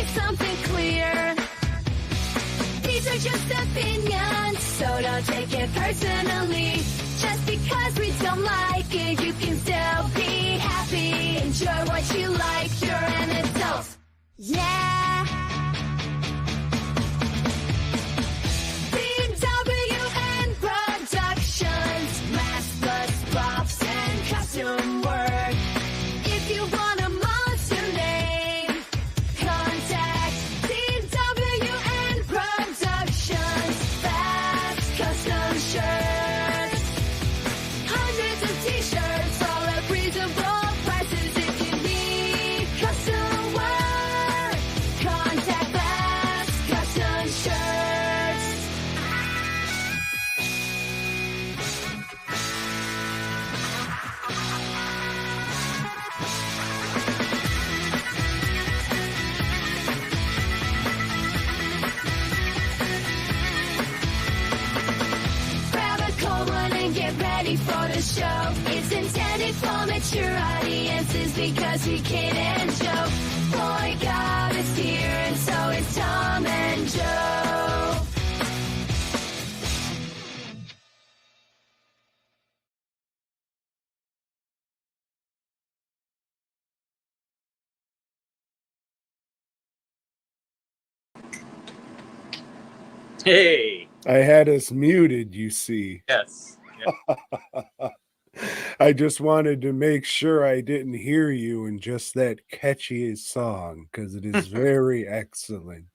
something clear. These are just opinions, so don't take it personally. Just because we don't like it, you can still be happy. Enjoy what you like, you're an adult. Yeah. BWN Productions, mask plus props and costume work. If you want a monster name, contact BWN Productions. Fast custom shirts, hundreds of t-shirts, all at reasonable prices. If you need custom work, contact Fast Custom Shirts. Grab a cold one and get ready for the show. It's intended for mature audiences because we kid and joke. Boy God is here and so is Tom and Joe. Hey, I had us muted, you see. yes. I just wanted to make sure I didn't hear you in just that catchy song because it is very excellent.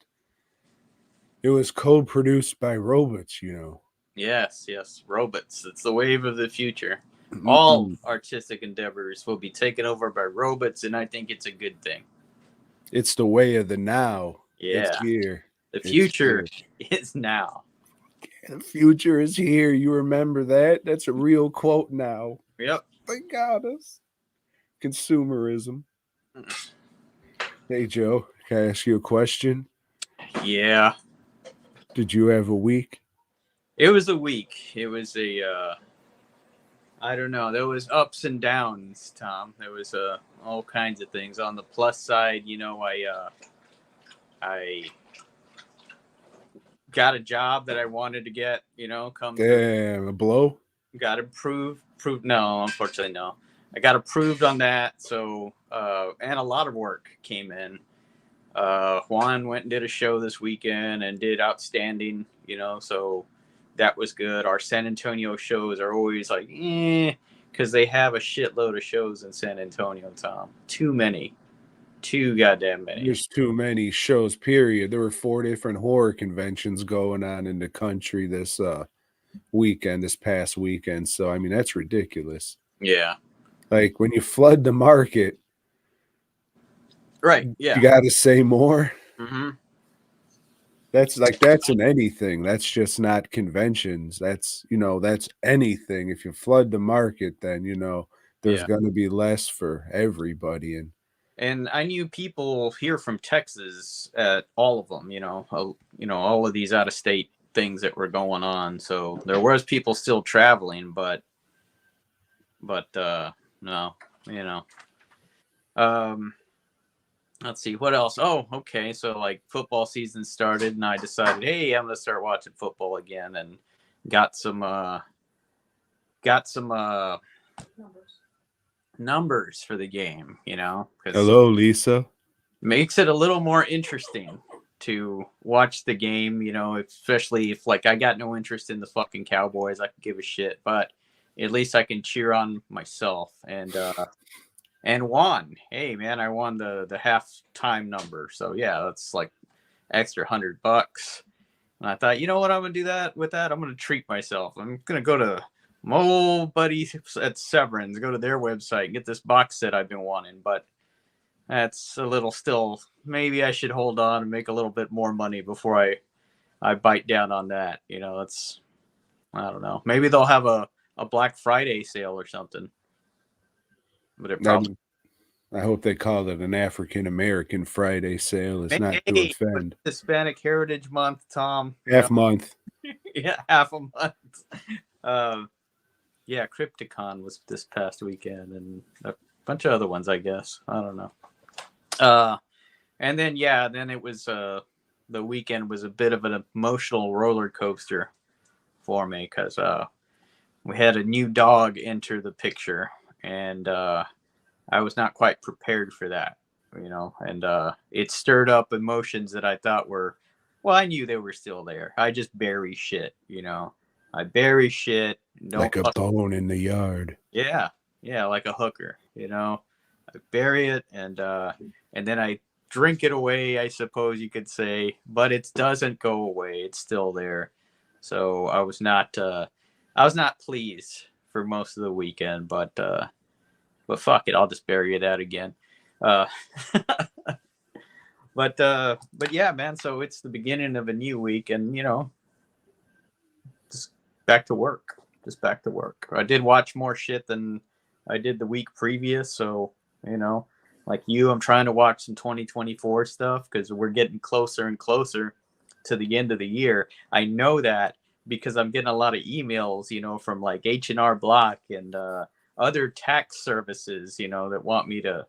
It was co-produced by robots, you know. Yes, robots. It's the wave of the future. All artistic endeavors will be taken over by robots, and I think it's a good thing. It's the way of the now. Yeah. It's here. The It's future here. is now. The future is here. You remember that? That's a real quote now. Yep. They got us. Consumerism. Hey, Joe, can I ask you a question? Yeah. Did you have a week? It was a week. It was I don't know. There was ups and downs, Tom. There was all kinds of things. On the plus side, you know, I got a job that I wanted to get, you know, come Damn, a blow? got approved. No, unfortunately, no. I got approved on that. So, and a lot of work came in. Juan went and did a show this weekend and did outstanding, you know, so that was good. Our San Antonio shows are always like, because they have a shitload of shows in San Antonio, Tom. Too many. Too goddamn many. There's too many shows, period. There were 4 different horror conventions going on in the country this past weekend. So, I mean, that's ridiculous. Yeah. Like, when you flood the market, right, yeah. You got to say more. Mm-hmm. That's in anything. That's just not conventions. That's anything. If you flood the market, then, there's going to be less for everybody. And I knew people here from Texas at all of them, all of these out of state things that were going on. So there was people still traveling, but no, let's see what else. Oh, okay. So like football season started and I decided, hey, I'm going to start watching football again and got some numbers for the game, Hello, Lisa. Makes it a little more interesting to watch the game, especially if like I got no interest in the fucking Cowboys, I could give a shit, but at least I can cheer on myself and won. Hey man, I won the halftime number. So yeah, that's like extra $100. And I thought, you know what, I'm gonna do with that. I'm gonna treat myself. I'm gonna go to my old buddy at Severance, go to their website and get this box set I've been wanting, but that's a little still. Maybe I should hold on and make a little bit more money before I bite down on that. That's, I don't know. Maybe they'll have a Black Friday sale or something. But it probably. I hope they call it an African American Friday sale. It's not to offend. Hispanic Heritage Month, Tom. Half month. Yeah, half a month. Yeah, Crypticon was this past weekend and a bunch of other ones, I guess. I don't know. And then then it was the weekend was a bit of an emotional roller coaster for me because we had a new dog enter the picture, and I was not quite prepared for that, and it stirred up emotions that I thought were, well, I knew they were still there. I just bury shit, I bury shit. Like a bone in the yard. Yeah, like a hooker, I bury it, and then I drink it away, I suppose you could say, but it doesn't go away. It's still there. So I was not pleased for most of the weekend, but fuck it, I'll just bury it out again. Uh, but yeah, man. So it's the beginning of a new week, and just back to work. Just back to work. I did watch more shit than I did the week previous, so like you, I'm trying to watch some 2024 stuff because we're getting closer and closer to the end of the year. I know that because I'm getting a lot of emails, from like H&R Block and other tax services, that want me to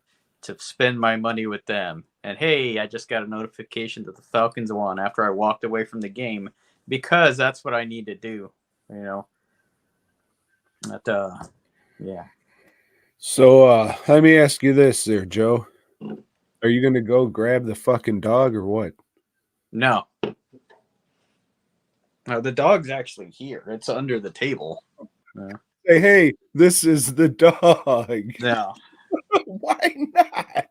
spend my money with them. And hey, I just got a notification that the Falcons won after I walked away from the game because that's what I need to do, But yeah. So let me ask you this there, Joe. Are you gonna go grab the fucking dog or what? No. No, the dog's actually here. It's under the table. Hey, this is the dog. No. Why not?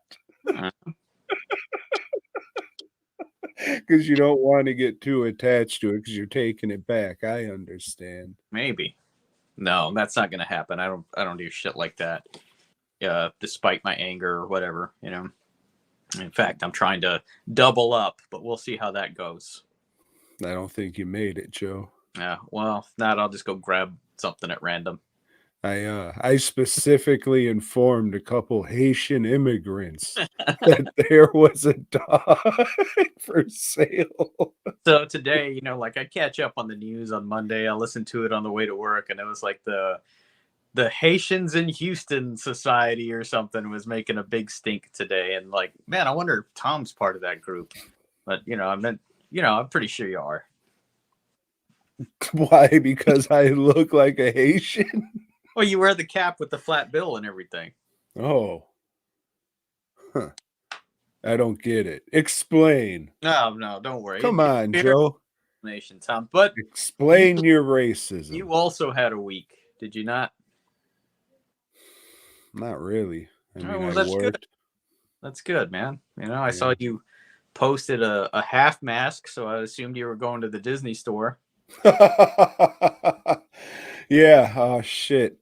Because you don't want to get too attached to it because you're taking it back. I understand. Maybe. No, that's not gonna happen. I don't do shit like that. Despite my anger or whatever, In fact, I'm trying to double up, but we'll see how that goes. I don't think you made it, Joe. Yeah, well, if not, I'll just go grab something at random. I specifically informed a couple Haitian immigrants that there was a dog for sale. So today, like I catch up on the news on Monday. I listened to it on the way to work, and it was like the Haitians in Houston Society or something was making a big stink today. And like, man, I wonder if Tom's part of that group. But I'm pretty sure you are. Why? Because I look like a Haitian? Well, you wear the cap with the flat bill and everything. Oh. Huh. I don't get it. Explain. No, don't worry. Come on, Joe. Nation, Tom. But explain your racism. You also had a week, did you not? Not really. I mean, well, that's good. That's good, man. I saw you posted a half mask, so I assumed you were going to the Disney store. Yeah. Oh, shit.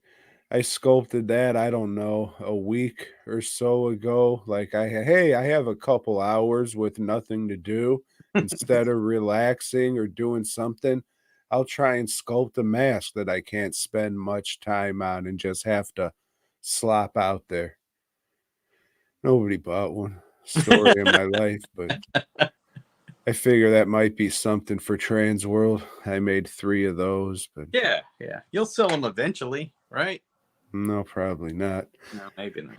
I sculpted that, I don't know, a week or so ago. Like, I have a couple hours with nothing to do. Instead of relaxing or doing something, I'll try and sculpt a mask that I can't spend much time on and just have to slop out there. Nobody bought one. Story of my life, but I figure that might be something for Trans World. I made 3 of those, but yeah, you'll sell them eventually, right? No, probably not. No, maybe not.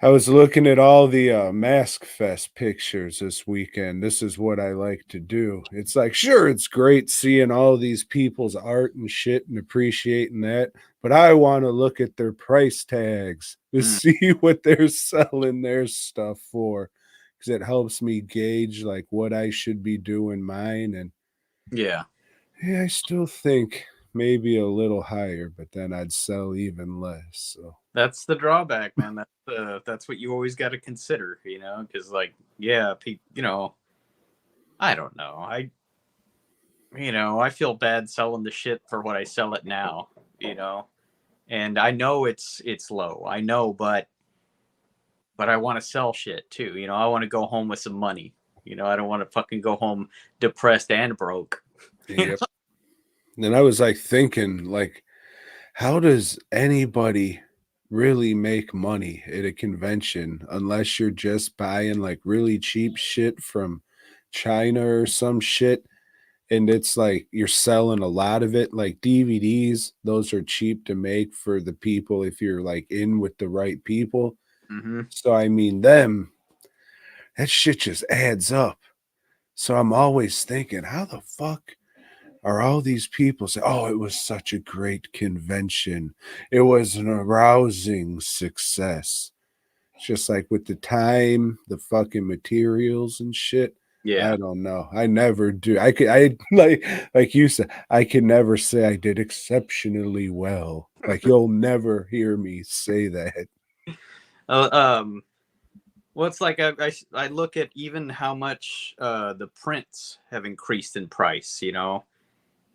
I was looking at all the Mask Fest pictures this weekend. This is what I like to do. It's like, sure, it's great seeing all these people's art and shit and appreciating that, but I want to look at their price tags to see what they're selling their stuff for, because it helps me gauge like what I should be doing mine. And yeah, I still think maybe a little higher, but then I'd sell even less. So that's the drawback, man. That's what you always got to consider, because like, yeah, I don't know. I feel bad selling the shit for what I sell it now, and I know it's low. I know, but I want to sell shit too. I want to go home with some money. I don't want to fucking go home depressed and broke. Yep. And I was like thinking, like, how does anybody really make money at a convention unless you're just buying like really cheap shit from China or some shit? And it's like you're selling a lot of it, like DVDs. Those are cheap to make for the people if you're like in with the right people. Mm-hmm. So I mean, them, that shit just adds up. So I'm always thinking, how the fuck are all these people say, oh, it was such a great convention. It was an arousing success. It's just like with the time, the fucking materials and shit. Yeah. I don't know. I never do. I like you said, I can never say I did exceptionally well. Like you'll never hear me say that. Well, it's like I look at even how much the prints have increased in price, you know,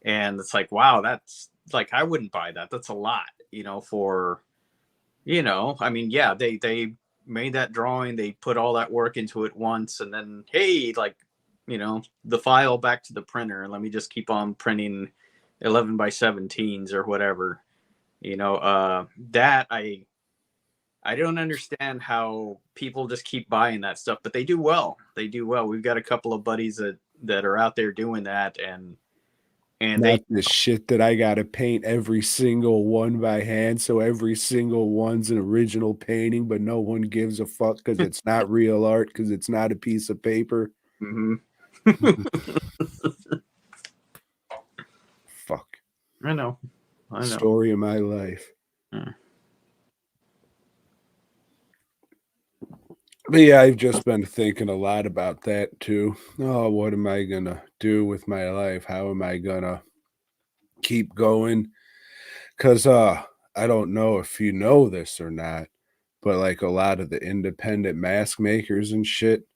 and it's like, wow, that's like I wouldn't buy that. That's a lot, you know, for, you know, I mean, yeah, they made that drawing, they put all that work into it once, and then hey, like, you know, the file back to the printer, and let me just keep on printing 11 by 17s or whatever, you know. That I don't understand how people just keep buying that stuff, but they do well. They do well. We've got a couple of buddies that are out there doing that, and they Not the shit that I gotta paint every single one by hand, so every single one's an original painting, but no one gives a fuck because it's not real art, because it's not a piece of paper. Mhm. Fuck. I know. I know. Story of my life. Hmm. But yeah, I've just been thinking a lot about that too. Oh, what am I gonna do with my life? How am I gonna keep going? Because I don't know if you know this or not, but like a lot of the independent mask makers and shit,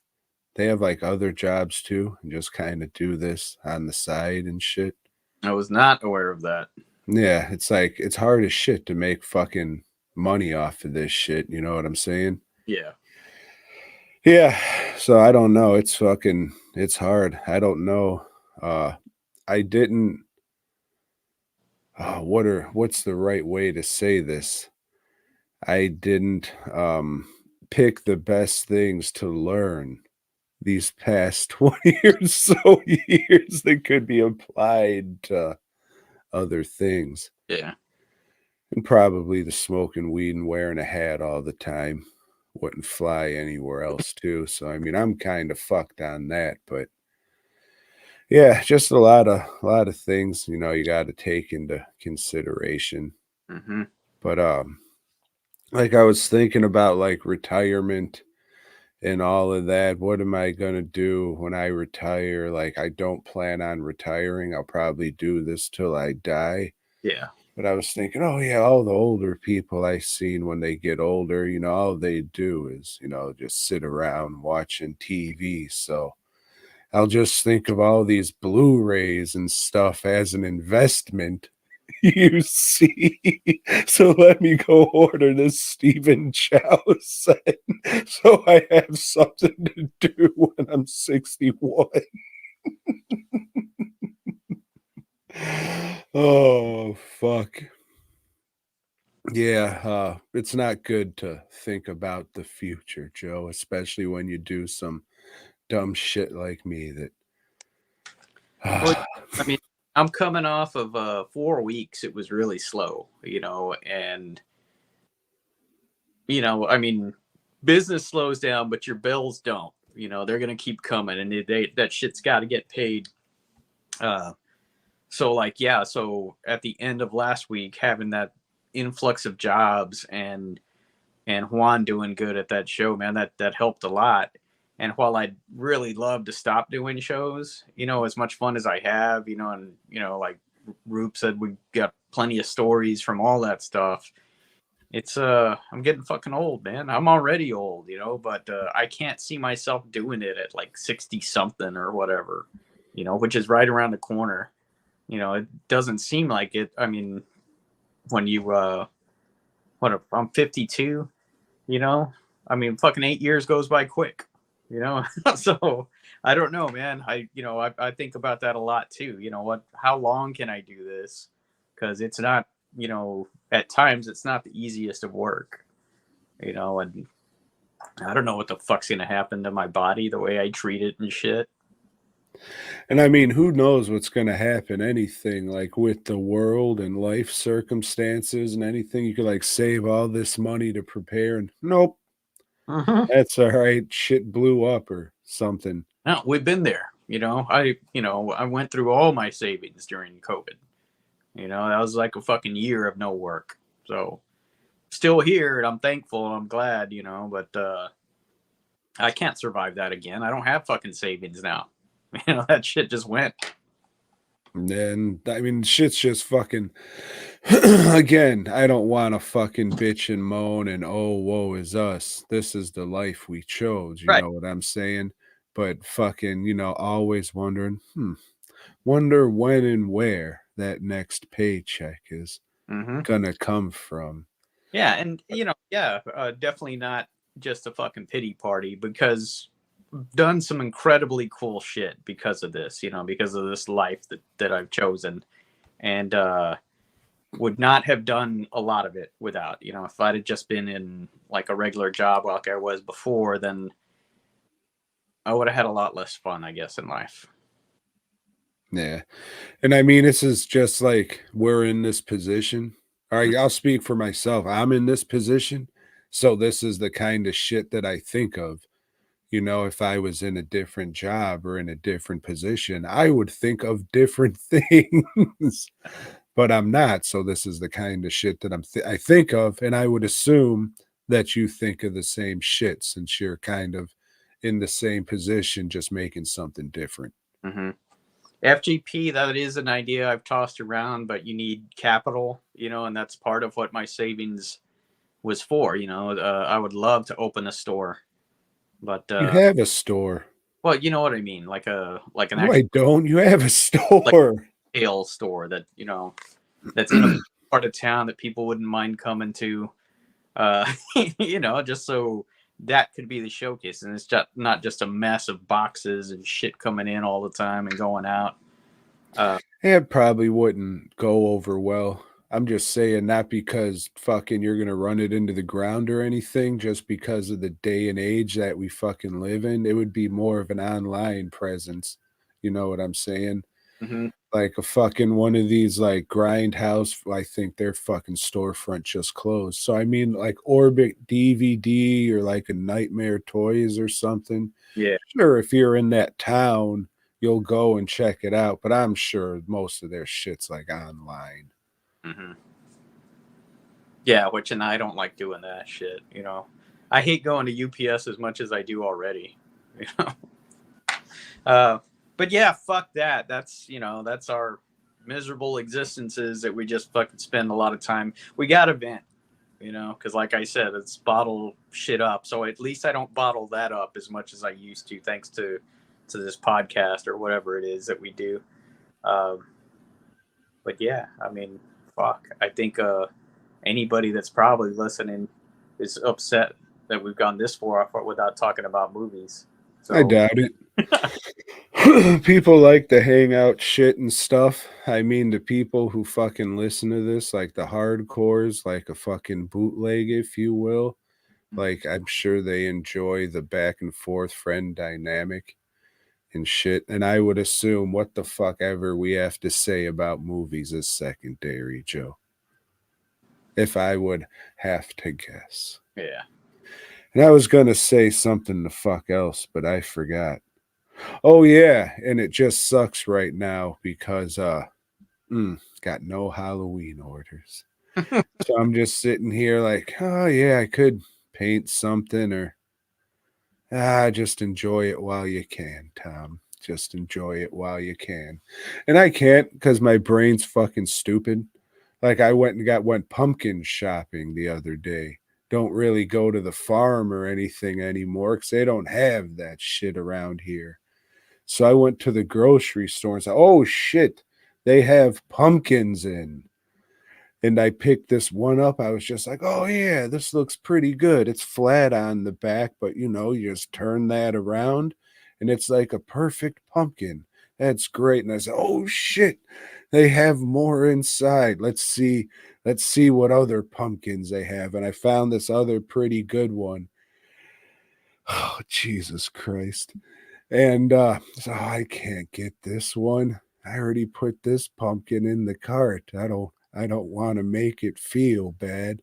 they have like other jobs too, and just kind of do this on the side and shit. I was not aware of that. Yeah, it's like it's hard as shit to make fucking money off of this shit. You know what I'm saying? Yeah. Yeah. So I don't know. It's hard. I don't know. I didn't what's the right way to say this? I didn't pick the best things to learn these past 20 or so years that could be applied to other things. Yeah. And probably the smoking weed and wearing a hat all the time wouldn't fly anywhere else too. So I mean I'm kind of fucked on that, but yeah, just a lot of things, you know, you got to take into consideration. Mm-hmm. But like I was thinking about like retirement and all of that. What am I going to do when I retire? Like I don't plan on retiring. I'll probably do this till I die. Yeah. But I was thinking, oh yeah, all the older people I seen when they get older, you know, all they do is, you know, just sit around watching TV. So I'll just think of all these Blu-rays and stuff as an investment. You see, so let me go order this Stephen Chow set so I have something to do when I'm 61. Oh, fuck. Yeah, it's not good to think about the future, Joe, especially when you do some dumb shit like me that Well, I mean, I'm coming off of 4 weeks. It was really slow, you know, and you know, I mean, business slows down, but your bills don't. You know, they're gonna keep coming, and that shit's got to get paid. Uh, so like, yeah. So at the end of last week, having that influx of jobs and Juan doing good at that show, man, that helped a lot. And while I'd really love to stop doing shows, you know, as much fun as I have, you know, and you know, like Roop said, we got plenty of stories from all that stuff. It's I'm getting fucking old, man. I'm already old, you know, but I can't see myself doing it at like 60 something or whatever, you know, which is right around the corner. You know, it doesn't seem like it. I mean, when you what if I'm 52, you know? I mean, fucking 8 years goes by quick, you know? So I don't know, man. I think about that a lot too. You know what? How long can I do this? Because it's not, you know, at times it's not the easiest of work, you know, and I don't know what the fuck's gonna happen to my body, the way I treat it and shit. and I mean, who knows what's going to happen? Anything like with the world and life circumstances and anything, you could like save all this money to prepare, and nope, Mhm. That's all right. Shit blew up or something. No, we've been there. I went through all my savings during COVID. That was like a fucking year of no work. So still here, and I'm thankful. And I'm glad. But I can't survive that again. I don't have fucking savings now. That shit just went. And then, I mean, shit's just fucking. Again, I don't want to fucking bitch and moan and oh, woe is us. This is the life we chose. You Right. know what I'm saying? But fucking, always wondering, wonder when and where that next paycheck is Mm-hmm. gonna come from. Yeah, and definitely not just a fucking pity party because I've done some incredibly cool shit because of this. Because of this life that I've chosen, and would not have done a lot of it without. If I'd have just been in like a regular job like I was before, then I would have had a lot less fun, I guess, in life. Yeah. And I mean, this is just like we're in this position. All right, I'll speak for myself. I'm in this position. So this is the kind of shit that I think of. If I was in a different job or in a different position, I would think of different things, but I'm not. So this is the kind of shit that I think of, and I would assume that you think of the same shit since you're kind of in the same position, just making something different. Mm-hmm. FGP, that is an idea I've tossed around, but you need capital, and that's part of what my savings was for. I would love to open a store, but You have a store. well, you know what I mean, like an No, actual I don't. You have a like store. ale store that that's in a part of town that people wouldn't mind coming to, uh, just so that could be the showcase, and it's just not just a mess of boxes and shit coming in all the time and going out. It probably wouldn't go over well. I'm just saying not because fucking you're gonna run it into the ground or anything, just because of the day and age that we fucking live in. It would be more of an online presence. You know what I'm saying? Mm-hmm. Like a fucking one of these like grindhouse, I think their fucking storefront just closed. So I mean like Orbit DVD or like a Nightmare Toys or something. Yeah. Sure, if you're in that town, you'll go and check it out, but I'm sure most of their shit's like online. Mm-hmm. Yeah, and I don't like doing that shit. I hate going to UPS as much as I do already. You know, but yeah, fuck that. That's our miserable existences that we just fucking spend a lot of time. We got to vent, because like I said, it's bottle shit up. So at least I don't bottle that up as much as I used to, thanks to this podcast or whatever it is that we do. Um, but yeah, I mean, fuck. I think anybody that's probably listening is upset that we've gone this far without talking about movies. I So doubt it. People like to hang out shit and stuff. I mean, the people who fucking listen to this, like the hardcores, like a fucking bootleg, if you will, like I'm sure they enjoy the back and forth friend dynamic and shit. And I would assume what the fuck ever we have to say about movies is secondary, Joe. If I would have to guess. yeah. And I was gonna say something the fuck else, but I forgot. Oh yeah, and it just sucks right now because got no Halloween orders. So I'm just sitting here like, oh yeah, I could paint something or just enjoy it while you can, Tom. Just enjoy it while you can. And I can't because my brain's fucking stupid. Like I went pumpkin shopping the other day. Don't really go to the farm or anything anymore because they don't have that shit around here. So I went to the grocery store and said, oh shit, they have pumpkins in. And I picked this one up. I was just like, oh yeah, this looks pretty good. It's flat on the back, but you just turn that around and it's like a perfect pumpkin. That's great. And I said, oh shit, they have more inside. Let's see what other pumpkins they have. And I found this other pretty good one. Oh, Jesus Christ. And so I can't get this one. I already put this pumpkin in the cart. I don't want to make it feel bad.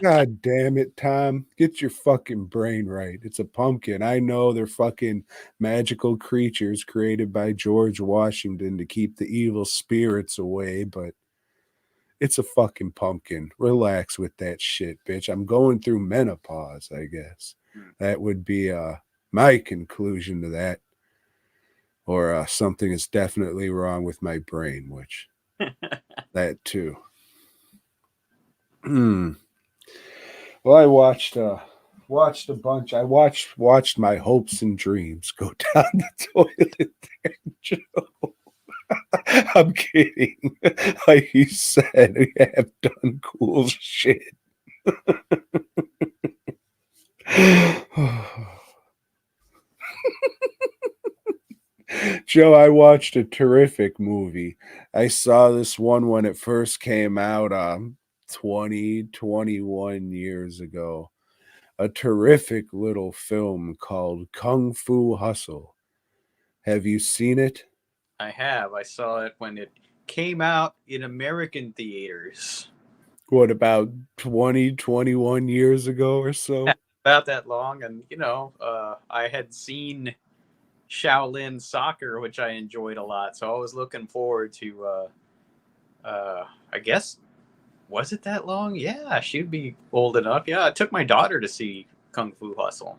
God damn it, Tom. Get your fucking brain right. It's a pumpkin. I know they're fucking magical creatures created by George Washington to keep the evil spirits away, but it's a fucking pumpkin. Relax with that shit, bitch. I'm going through menopause, I guess. That would be my conclusion to that. Or something is definitely wrong with my brain, which that too. Well, I watched a bunch. I watched my hopes and dreams go down the toilet there, Joe. I'm kidding. Like you said, we have done cool shit. Joe, I watched a terrific movie. I saw this one when it first came out 21 years ago. A terrific little film called Kung Fu Hustle. Have you seen it? I have. I saw it when it came out in American theaters. What, about 21 years ago or so? About that long, and I had seen Shaolin Soccer, which I enjoyed a lot, so I was looking forward to. I guess, was it that long? Yeah, she'd be old enough. Yeah, I took my daughter to see Kung Fu Hustle.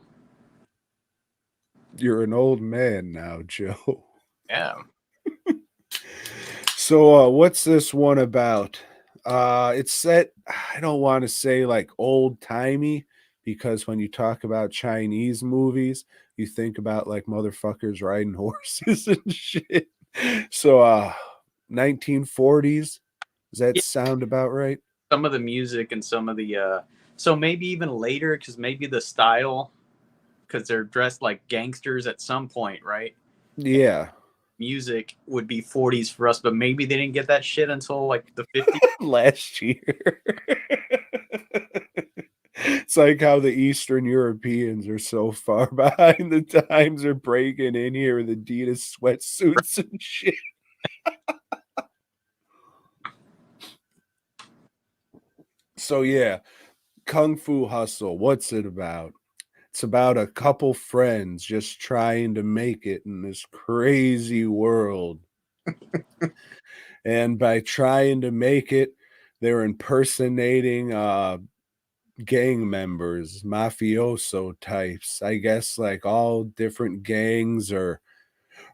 You're an old man now, Joe. Yeah. So, what's this one about? It's set, I don't want to say like old timey, because when you talk about Chinese movies, you think about like motherfuckers riding horses and shit. So, 1940s, does that Yeah, sound about right? some of the music and some of the so maybe even later, because maybe the style, because they're dressed like gangsters at some point, right? Yeah. Music would be 40s for us, but maybe they didn't get that shit until like the 50s. Last year. It's like how the Eastern Europeans are so far behind the times, are breaking in here with Adidas sweatsuits and shit. So yeah, Kung Fu Hustle. What's it about? It's about a couple friends just trying to make it in this crazy world. And by trying to make it, they're impersonating gang members, mafioso types. I guess like all different gangs are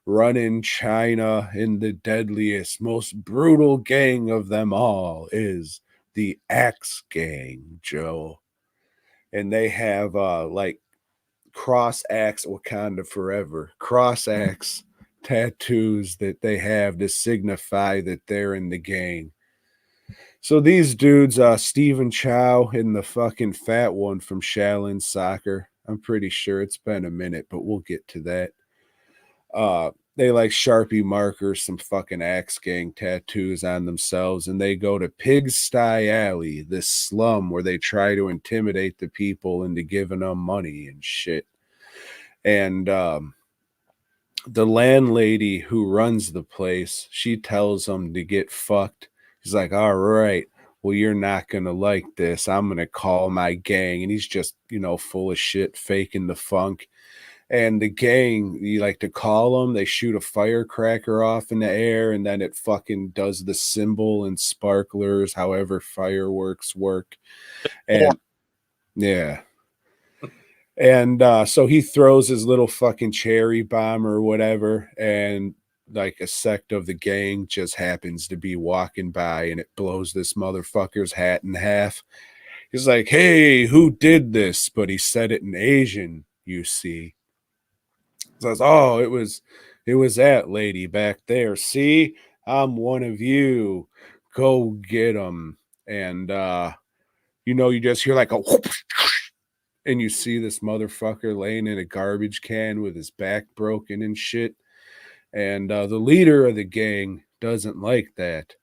running China, and the deadliest, most brutal gang of them all is the Axe Gang, Joe. And they have like cross axe Wakanda forever, cross axe tattoos that they have to signify that they're in the gang. So these dudes, Stephen Chow and the fucking fat one from Shaolin Soccer, I'm pretty sure it's been a minute, but we'll get to that. They like Sharpie markers, some fucking Axe Gang tattoos on themselves, and they go to Pigsty Alley, this slum where they try to intimidate the people into giving them money and shit. And the landlady who runs the place, she tells them to get fucked. He's like, all right, well, you're not going to like this. I'm going to call my gang. And he's just, full of shit, faking the funk. And the gang, you like to call them, they shoot a firecracker off in the air, and then it fucking does the symbol and sparklers, however fireworks work. And yeah. And so he throws his little fucking cherry bomb or whatever, and like a sect of the gang just happens to be walking by, and it blows this motherfucker's hat in half. He's like, hey, who did this? But he said it in Asian, you see. Says, oh, it was that lady back there. See, I'm one of you. Go get him. And you just hear like a whoop, and you see this motherfucker laying in a garbage can with his back broken and shit. And the leader of the gang doesn't like that.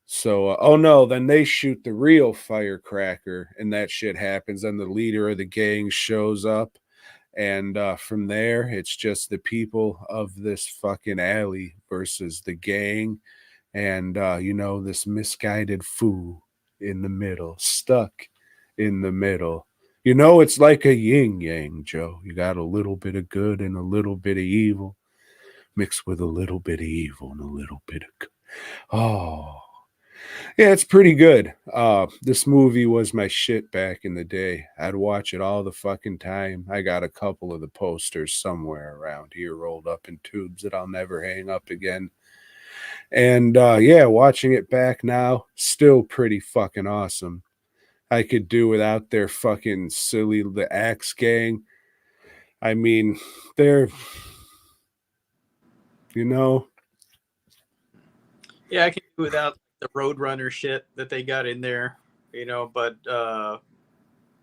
So, oh no, then they shoot the real firecracker, and that shit happens. And the leader of the gang shows up. And from there, it's just the people of this fucking alley versus the gang. And, this misguided fool in the middle, stuck in the middle. You know, it's like a yin yang, Joe. You got a little bit of good and a little bit of evil, mixed with a little bit of evil and a little bit of good. Oh, yeah, it's pretty good. This movie was my shit back in the day. I'd watch it all the fucking time. I got a couple of the posters somewhere around here rolled up in tubes that I'll never hang up again. And yeah, watching it back now, still pretty fucking awesome. I could do without their fucking silly the Axe Gang. I mean, they're you know, Yeah, I can do without the Roadrunner shit that they got in there, but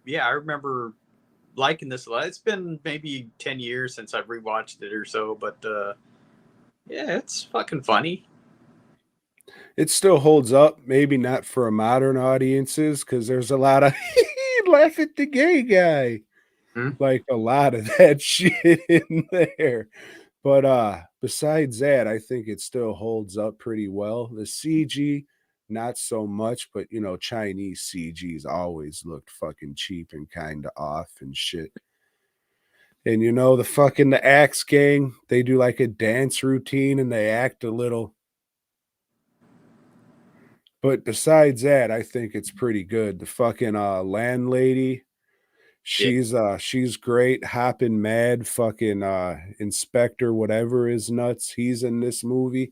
yeah, I remember liking this a lot. It's been maybe 10 years since I've rewatched it or so, but yeah, it's fucking funny. it still holds up. Maybe not for a modern audiences because there's a lot of laugh at the gay guy, Hmm? like a lot of that shit in there. But besides that, I think it still holds up pretty well. The CG, not so much, but you know, Chinese CG's always looked fucking cheap and kind of off and shit. And you know, the Axe Gang, they do like a dance routine and they act a little. But besides that, I think it's pretty good. The fucking landlady, Yeah. she's great. Hopping mad, fucking Inspector, whatever is nuts. He's in this movie.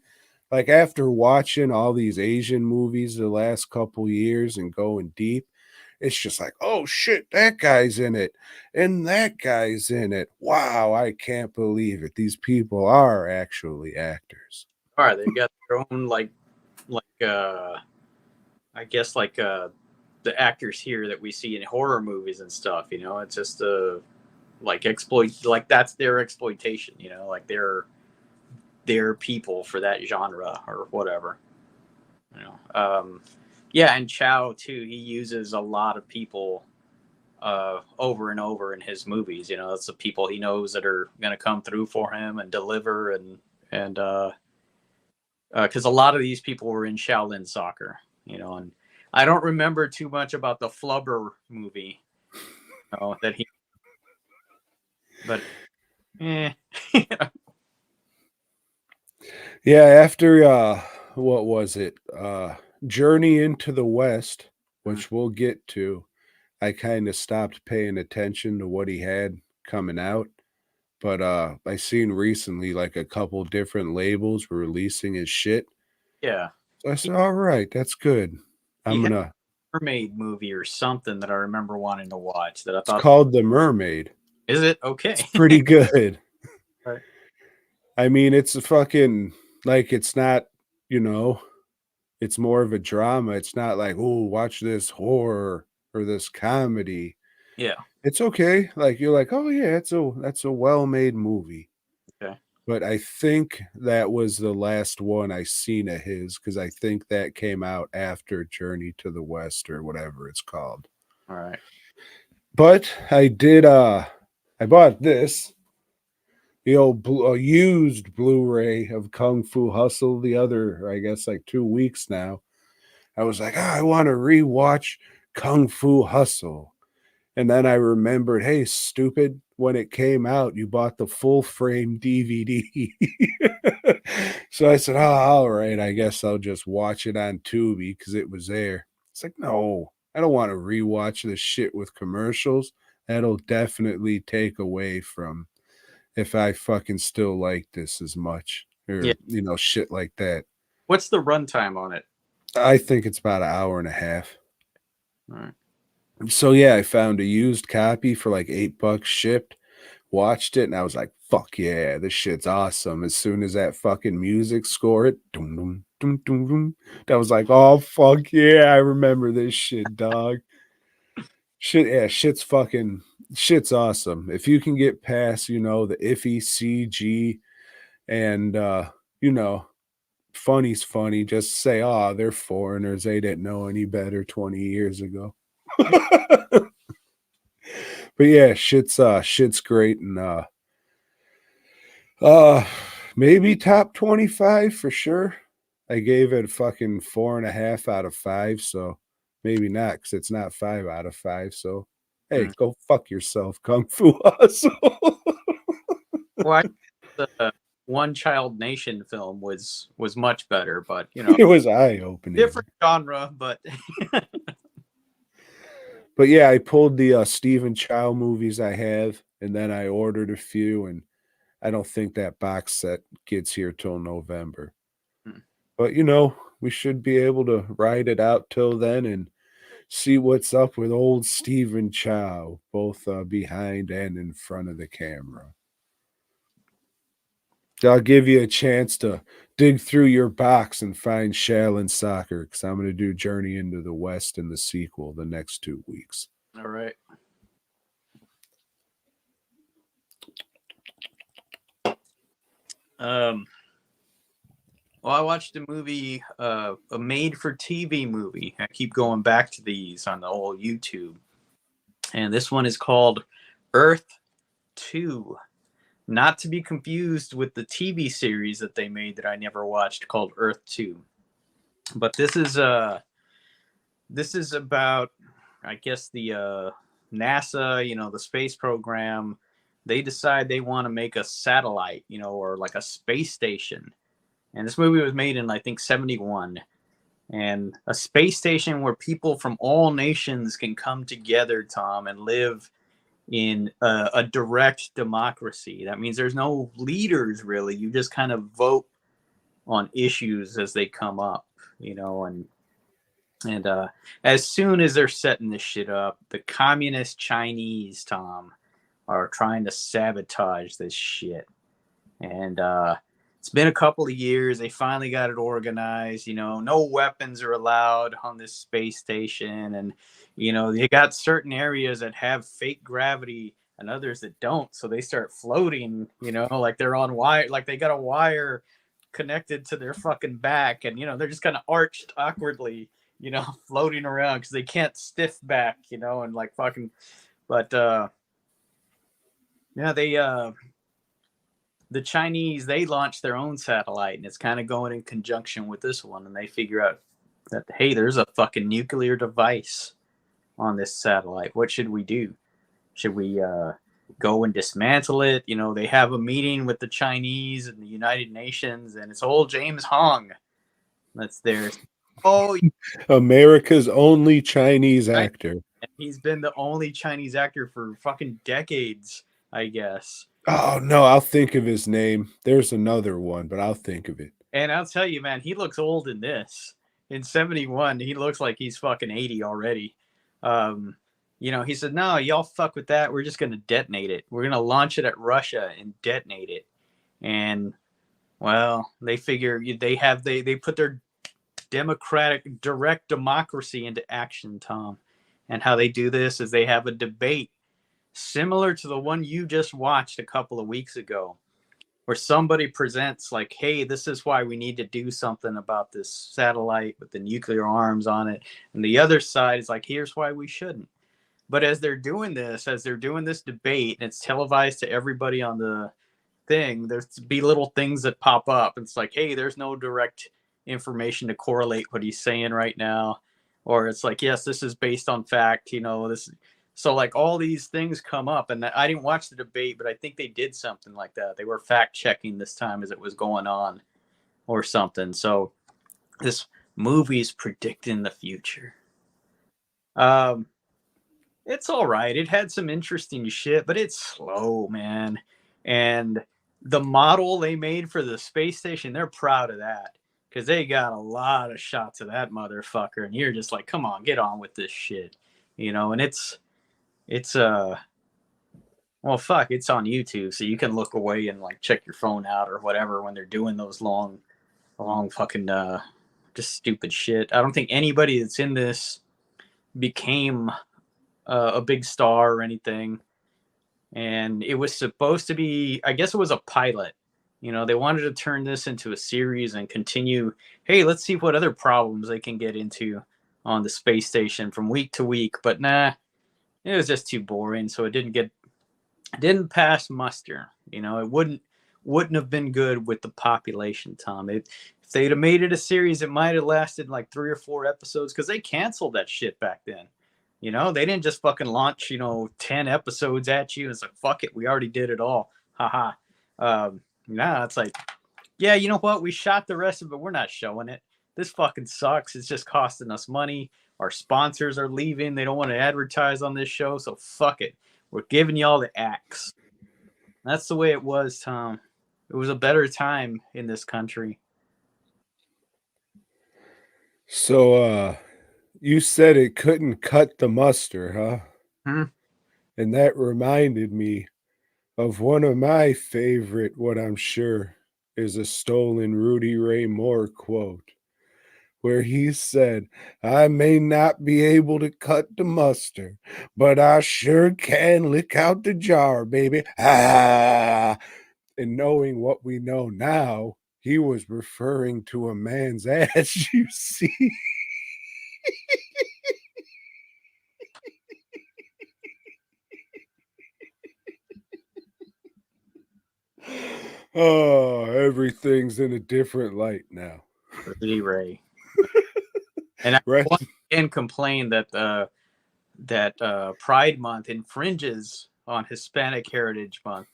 Like after watching all these Asian movies the last couple years and going deep, it's just like, oh shit, that guy's in it, and that guy's in it. Wow, I can't believe it. These people are actually actors. All right, they've got their own like I guess the actors here that we see in horror movies and stuff. It's just like exploit, like that's their exploitation. Like they're people for that genre or whatever. Yeah, and Chow too. He uses a lot of people over and over in his movies. It's the people he knows that are going to come through for him and deliver, and because a lot of these people were in Shaolin soccer. And I don't remember too much about the Flubber movie. That he, but eh. Yeah, after what was it? Journey into the West, which we'll get to. I kind of stopped paying attention to what he had coming out. But I seen recently like a couple different labels were releasing his shit. Yeah, So I he, said, all right, that's good. he I'm had gonna a mermaid movie or something that I remember wanting to watch. That I it's thought, called The Mermaid. is it okay? It's pretty good. Right. I mean, it's a fucking like it's not, you know, it's more of a drama. It's not like, oh, watch this horror or this comedy. Yeah. It's okay. Like you're like, oh yeah, that's a well-made movie. Okay. But I think that was the last one I seen of his because I think that came out after Journey to the West or whatever it's called. All right. But I bought this, the old used Blu-ray of Kung Fu Hustle the other, I guess like 2 weeks now. I was like, I want to rewatch Kung Fu Hustle. And then I remembered, hey, stupid, when it came out, you bought the full frame DVD. So I said, oh, all right, I guess I'll just watch it on Tubi because it was there. It's like, no, I don't want to rewatch this shit with commercials. That'll definitely take away from if I fucking still like this as much Yeah. or, shit like that. What's the runtime on it? I think it's about an hour and a half. All right. So yeah, I found a used copy for like $8 shipped, watched it, and I was like, fuck yeah, this shit's awesome. As soon as that fucking music score it, dum, dum, dum, dum, dum, that was like, oh fuck yeah, I remember this shit, dog. Shit, yeah, shit's awesome. If you can get past, the iffy CG and you know, funny's funny, just say, oh, they're foreigners, they didn't know any better 20 years ago. But yeah, shit's great and maybe top 25 for sure. I gave it fucking 4.5 out of 5, so maybe not, because it's not 5 out of 5. So, hey, Mm. go fuck yourself, Kung Fu Hustle. Well, the One Child Nation film was much better, but you know, It was eye opening. different genre. But But yeah, I pulled the Stephen Chow movies I have, and then I ordered a few, and I don't think that box set gets here till November. Hmm. But we should be able to ride it out till then and see what's up with old Stephen Chow, both behind and in front of the camera. I'll give you a chance to dig through your box and find Shaolin Soccer, because I'm going to do Journey into the West in the sequel the next 2 weeks. all right. Well, I watched a movie, a made-for-TV movie. I keep going back to these on the old YouTube, and this one is called Earth 2. Not to be confused with the TV series that they made that I never watched called Earth 2. But this is about, I guess, the NASA, the space program. They decide they want to make a satellite, or like a space station. And this movie was made in, I think, 71. And a space station where people from all nations can come together, Tom, and live in a direct democracy. That means there's no leaders, really. You just kind of vote on issues as they come up, and as soon as they're setting this shit up, the communist Chinese, Tom, are trying to sabotage this shit. And it's been a couple of years. They finally got it organized. No weapons are allowed on this space station. And, they got certain areas that have fake gravity and others that don't. So they start floating, like they're on wire, like they got a wire connected to their fucking back. And, they're just kind of arched awkwardly, floating around because they can't stiff back, and like fucking, but yeah, the Chinese, they launched their own satellite, and it's kind of going in conjunction with this one, and they figure out that, hey, there's a fucking nuclear device on this satellite. What should we do? Should we go and dismantle it? They have a meeting with the Chinese and the United Nations, and it's old James Hong that's there. Oh, America's only Chinese actor. He's been the only Chinese actor for fucking decades, I guess. Oh, no, I'll think of his name. There's another one, but I'll think of it. And I'll tell you, man, he looks old in this. In 71, he looks like he's fucking 80 already. He said, no, y'all fuck with that. We're just going to detonate it. We're going to launch it at Russia and detonate it. And, well, they figure they put their democratic direct democracy into action, Tom. And how they do this is they have a debate similar to the one you just watched a couple of weeks ago, where somebody presents like, hey, this is why we need to do something about this satellite with the nuclear arms on it. And the other side is like, here's why we shouldn't. But as they're doing this debate, and it's televised to everybody on the thing, there's be little things that pop up. It's like, hey, there's no direct information to correlate what he's saying right now. Or it's like, yes, this is based on fact, this. So like all these things come up, and I didn't watch the debate, but I think they did something like that. They were fact checking this time as it was going on or something. So this movie is predicting the future. It's all right. It had some interesting shit, but it's slow, man. And the model they made for the space station, they're proud of that because they got a lot of shots of that motherfucker. And you're just like, come on, get on with this shit, and it's well, fuck, it's on YouTube, so you can look away and like check your phone out or whatever when they're doing those long fucking just stupid shit. I don't think anybody that's in this became a big star or anything. And it was supposed to be, I guess it was a pilot. They wanted to turn this into a series and continue, hey, let's see what other problems they can get into on the space station from week to week. But nah, it was just too boring, so it didn't pass muster. It wouldn't have been good with the population, Tom. If they'd have made it a series, it might have lasted like 3 or 4 episodes because they canceled that shit back then. You know, they didn't just fucking launch, 10 episodes at you. It's like, fuck it, we already did it all. Haha. Nah, it's like, yeah, you know what? We shot the rest of it. We're not showing it. This fucking sucks. It's just costing us money. Our sponsors are leaving. They don't want to advertise on this show. So fuck it. We're giving y'all the axe. That's the way it was, Tom. It was a better time in this country. So, you said it couldn't cut the mustard, huh? And that reminded me of one of my favorite, what I'm sure is a stolen Rudy Ray Moore quote, where he said, I may not be able to cut the mustard, but I sure can lick out the jar, baby. Ah! And knowing what we know now, he was referring to a man's ass, you see. Oh, everything's in a different light now. Rudy Ray. And I Right. once again complain that Pride Month infringes on Hispanic Heritage Month.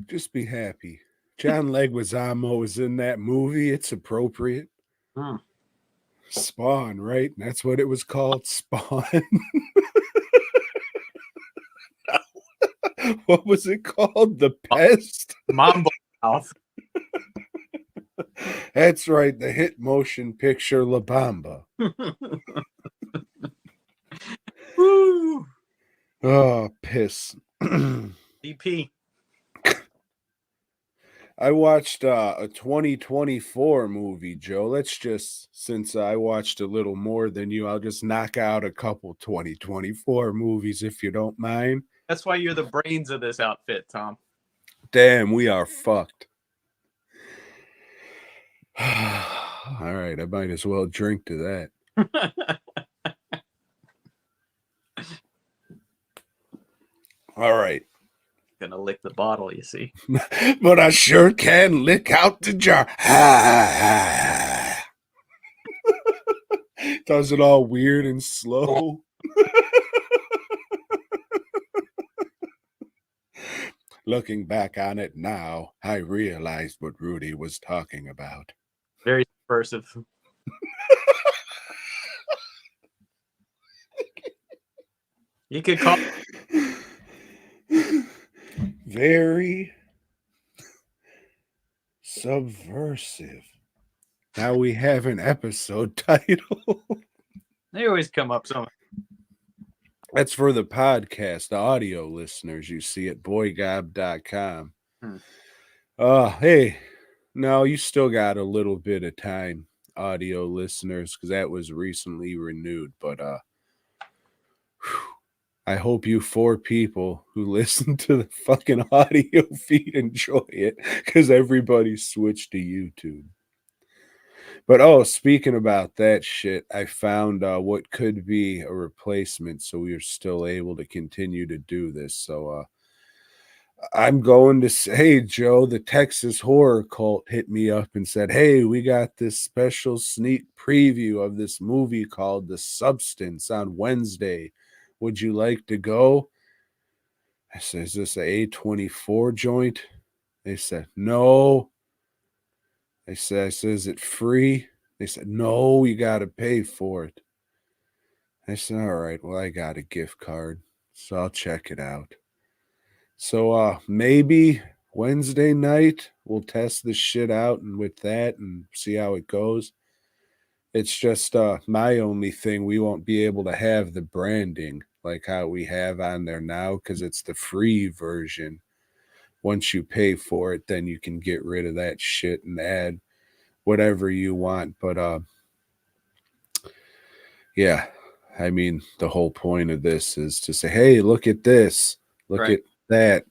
Just be happy. John Leguizamo is in that movie. It's appropriate. Spawn, right? That's what it was called, Spawn. What was it called? The Pest? Mambo Mouth. That's right, the hit motion picture La Bamba. Woo! Oh, piss. DP. I watched a 2024 movie, Joe. Let's just, since I watched a little more than you, I'll just knock out a couple 2024 movies if you don't mind. That's why you're the brains of this outfit, Tom. Damn, we are fucked. All right, I might as well drink to that. All right. Gonna lick the bottle, you see. But I sure can lick out the jar. Does it all weird and slow. Looking back on it now, I realized what Rudy was talking about. Very subversive. You could call very subversive. Now we have an episode title. They always come up somewhere. That's for the podcast, the audio listeners you see at boygob.com. Hey, no, you still got a little bit of time, audio listeners, because that was recently renewed. But I hope you 4 people who listen to the fucking audio feed enjoy it, because everybody switched to YouTube. But speaking about that shit, I found what could be a replacement, so we are still able to continue to do this. So I'm going to say, hey, Joe, the Texas Horror Cult hit me up and said, hey, we got this special sneak preview of this movie called The Substance on Wednesday. Would you like to go? I said, is this a A24 joint? They said, no. I said, is it free? They said, no, you got to pay for it. I said, all right, well, I got a gift card, so I'll check it out. So maybe Wednesday night we'll test this shit out and with that and see how it goes. It's just my only thing, we won't be able to have the branding like how we have on there now because it's the free version. Once you pay for it, then you can get rid of that shit and add whatever you want. But yeah, I mean, the whole point of this is to say, hey, look at this, look Right. at that.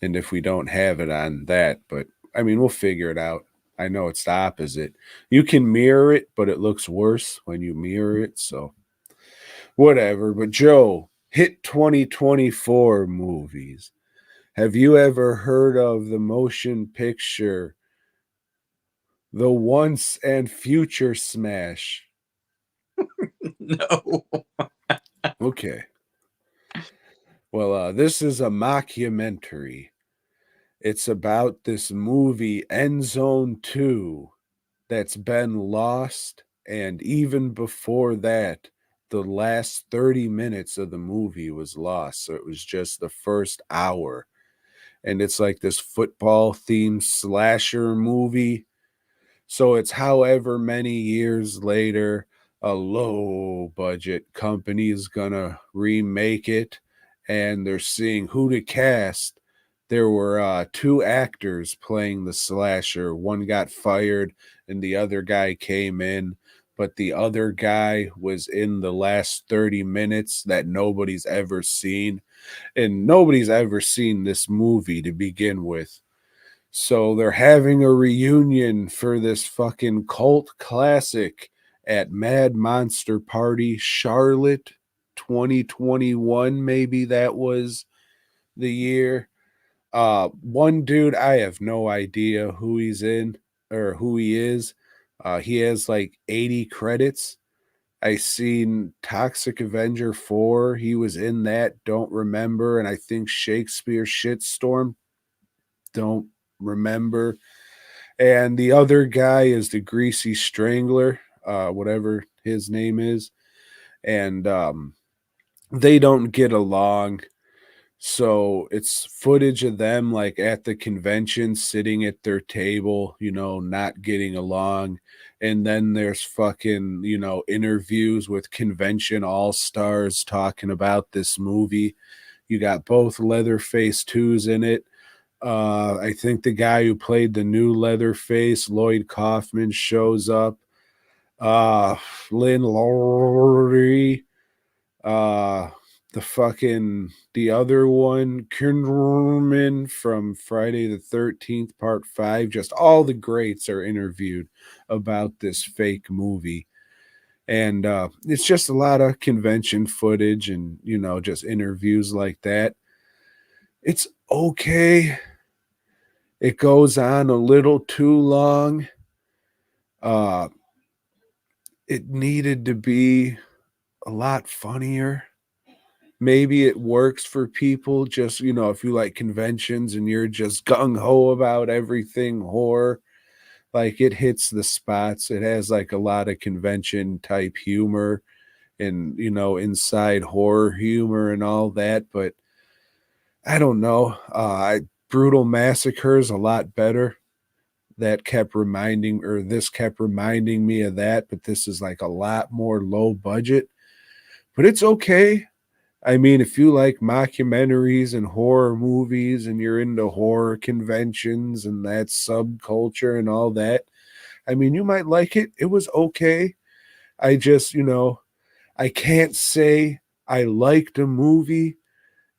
And if we don't have it on that, but I mean, we'll figure it out. I know it's the opposite. You can mirror it, but it looks worse when you mirror it. So whatever. But Joe, hit 2024 movies. Have you ever heard of the motion picture The Once and Future Smash? No. Okay. Well, this is a mockumentary. It's about this movie End Zone 2 that's been lost, and even before that, the last 30 minutes of the movie was lost. So it was just the first hour. And it's like this football themed slasher movie. So it's however many years later, a low budget company is gonna remake it, and they're seeing who to cast. There were two actors playing the slasher. One got fired, and the other guy came in. But the other guy was in the last 30 minutes that nobody's ever seen. And nobody's ever seen this movie to begin with. So they're having a reunion for this fucking cult classic at Mad Monster Party Charlotte 2021. Maybe that was the year. One dude, I have no idea who he's in or who he is. He has like 80 credits. I seen Toxic Avenger 4. He was in that. Don't remember. And I think Shakespeare Shitstorm. Don't remember. And the other guy is the Greasy Strangler, whatever his name is. And they don't get along. So it's footage of them like at the convention, sitting at their table, not getting along. And then there's fucking, interviews with convention all stars talking about this movie. You got both Leatherface 2s in it. I think the guy who played the new Leatherface, Lloyd Kaufman, shows up. Lynn Laurie, uh, the other one, Kinderman from Friday the 13th, Part 5. Just all the greats are interviewed about this fake movie. And it's just a lot of convention footage and, just interviews like that. It's okay. It goes on a little too long. It needed to be a lot funnier. Maybe it works for people just, if you like conventions and you're just gung ho about everything horror, like it hits the spots. It has like a lot of convention type humor and, inside horror humor and all that. But I don't know. Brutal Massacre is a lot better. This kept reminding me of that, but this is like a lot more low budget. But it's okay. I mean, if you like mockumentaries and horror movies and you're into horror conventions and that subculture and all that, I mean, you might like it. It was okay. I just, I can't say I liked a movie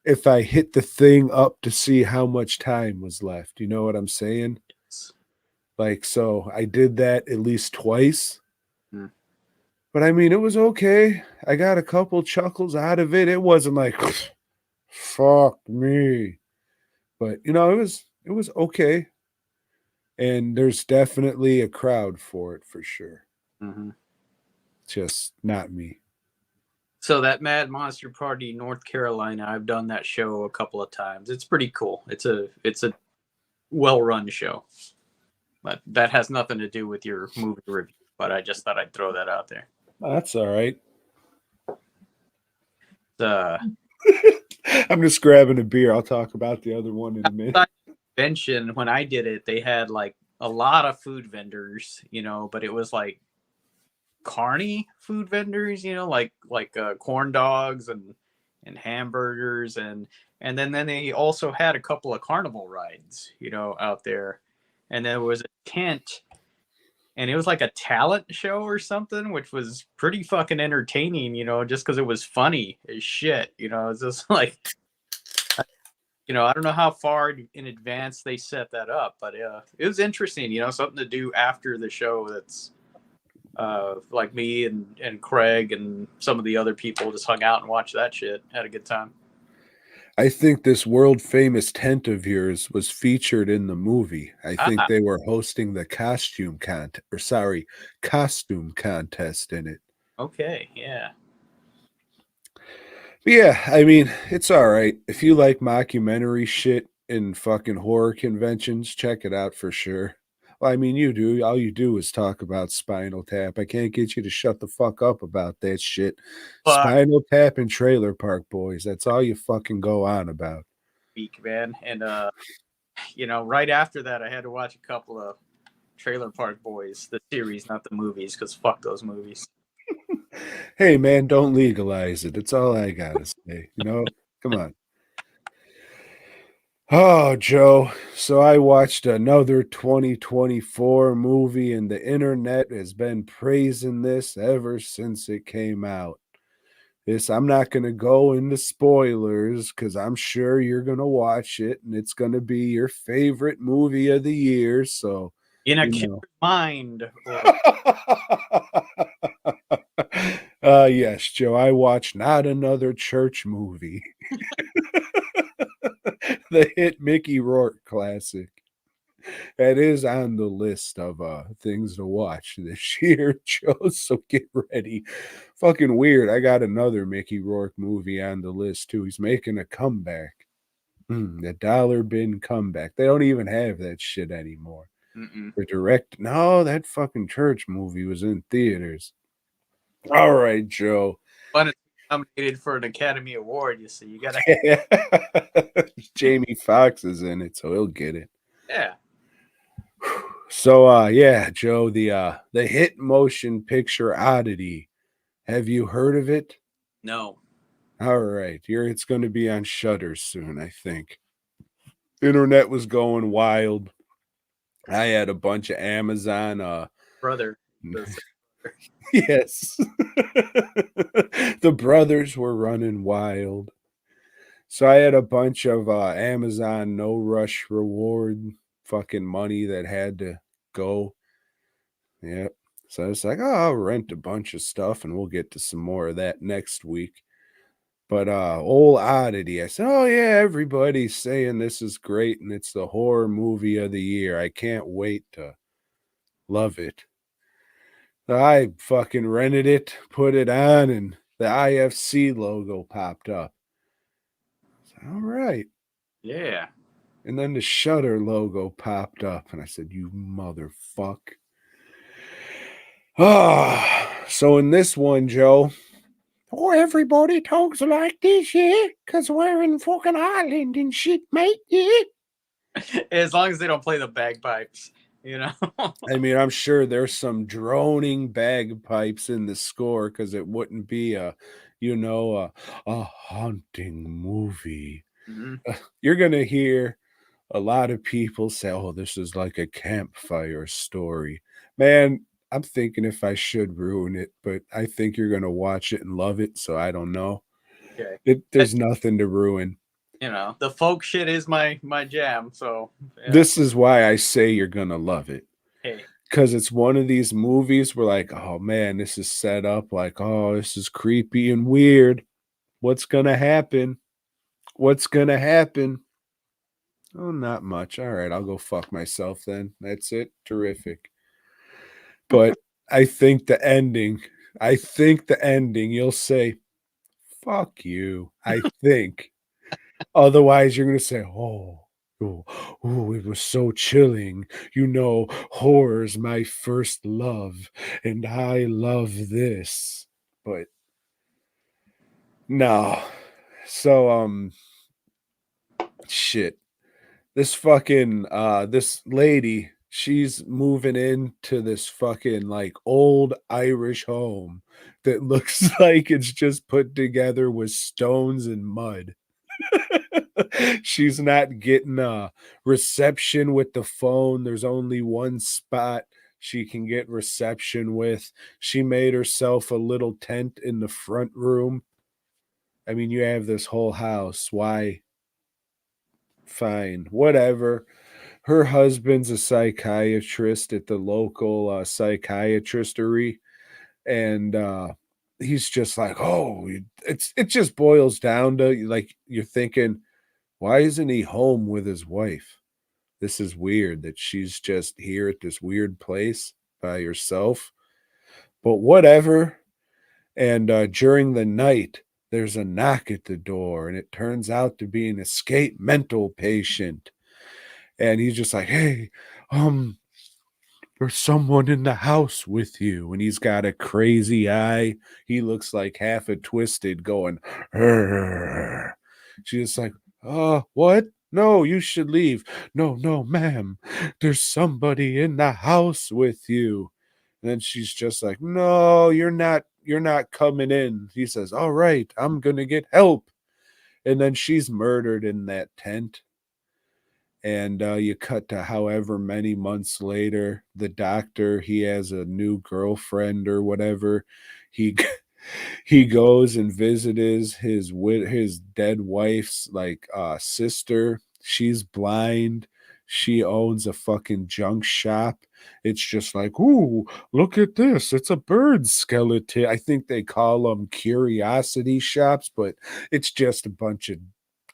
if I hit the thing up to see how much time was left. You know what I'm saying? Like, so I did that at least twice. But I mean, it was okay. I got a couple chuckles out of it. It wasn't like, fuck me. But, it was okay. And there's definitely a crowd for it for sure. Mm-hmm. Just not me. So that Mad Monster Party, North Carolina, I've done that show a couple of times. It's pretty cool. It's a well-run show. But that has nothing to do with your movie review. But I just thought I'd throw that out there. That's all right. I'm just grabbing a beer. I'll talk about the other one in a minute. Convention, when I did it, they had like a lot of food vendors, but it was like carny food vendors, like corn dogs and hamburgers and then they also had a couple of carnival rides, out there. And there was a tent and it was like a talent show or something, which was pretty fucking entertaining, just because it was funny as shit. It's just like, I don't know how far in advance they set that up, but it was interesting, something to do after the show. That's like me and Craig and some of the other people just hung out and watched that shit. Had a good time. I think this world famous tent of yours was featured in the movie. I think Ah, they were hosting the costume contest in it. okay, yeah. But yeah, I mean, it's all right. If you like mockumentary shit and fucking horror conventions, check it out for sure. Well, I mean, you do. All you do is talk about Spinal Tap. I can't get you to shut the fuck up about that shit. Fuck, Spinal Tap and Trailer Park Boys. That's all you fucking go on about. week, man. And right after that, I had to watch a couple of Trailer Park Boys, the series, not the movies, because fuck those movies. Hey, man, don't legalize it. That's all I gotta say. Come on. Oh, Joe. So I watched another 2024 movie, and the internet has been praising this ever since it came out. I'm not going to go into spoilers because I'm sure you're going to watch it and it's going to be your favorite movie of the year. So, In a you killer's know. mind, or Yes, Joe, I watched Not Another Church Movie, the hit Mickey Rourke classic. That is on the list of things to watch this year, Joe. So get ready. Fucking weird. I got another Mickey Rourke movie on the list too. He's making a comeback. The dollar bin comeback. They don't even have that shit anymore. mm-mm. For direct. No, that fucking church movie was in theaters. All right, Joe. But it's nominated for an Academy Award. You see, you gotta, Jamie Foxx is in it, so he'll get it. yeah. So yeah, Joe, the hit motion picture Oddity. Have you heard of it? No, All right. It's going to be on Shutter soon, I think. Internet was going wild. I had a bunch of Amazon brother. yes. The brothers were running wild. So I had a bunch of Amazon no rush reward fucking money that had to go. Yep. So I was like, oh, I'll rent a bunch of stuff and we'll get to some more of that next week. But old Oddity, I said, oh yeah, everybody's saying this is great and it's the horror movie of the year. I can't wait to love it. So I fucking rented it, put it on, and the IFC logo popped up. I said, all right. Yeah. And then the Shutter logo popped up, and I said, you motherfuck. Ah, so in this one, Joe, oh, everybody talks like this, yeah, because we're in fucking Ireland and shit, mate, yeah. As long as they don't play the bagpipes, I mean, I'm sure there's some droning bagpipes in the score because it wouldn't be a haunting movie. Mhm. You're gonna hear a lot of people say, "Oh, this is like a campfire story." Man, I'm thinking if I should ruin it, but I think you're gonna watch it and love it, so I don't know. Okay. There's nothing to ruin. The folk shit is my jam. So yeah. This is why I say you're gonna love it. Hey, Because it's one of these movies where, like, oh man, this is set up like, oh, this is creepy and weird. What's gonna happen? What's gonna happen? Oh, not much. All right, I'll go fuck myself then. That's it. Terrific. But I think the ending, you'll say, fuck you. I think. Otherwise, you're gonna say, oh, oh, it was so chilling. Horror's my first love, and I love this. But no. So shit. This lady, she's moving into this fucking like old Irish home that looks like it's just put together with stones and mud. She's not getting a reception with the phone. There's only one spot she can get reception with. She made herself a little tent in the front room. I mean, you have this whole house. Why? Fine, whatever. Her husband's a psychiatrist at the local psychiatristery, and he's just like, oh, it just boils down to like you're thinking, Why isn't he home with his wife? This is weird that she's just here at this weird place by herself. But whatever. And during the night, there's a knock at the door, and it turns out to be an escaped mental patient. And he's just like, hey, there's someone in the house with you. And he's got a crazy eye. He looks like half a twisted going, "Arr." She's like, what? No, you should leave. No, no, ma'am. There's somebody in the house with you. And then she's just like, no, you're not coming in. He says, all right, I'm gonna get help. And then she's murdered in that tent. And you cut to however many months later, the doctor, he has a new girlfriend or whatever. He he goes and visits his dead wife's like sister. She's blind. She owns a fucking junk shop. It's just like, ooh, look at this. It's a bird skeleton. I think they call them curiosity shops, but it's just a bunch of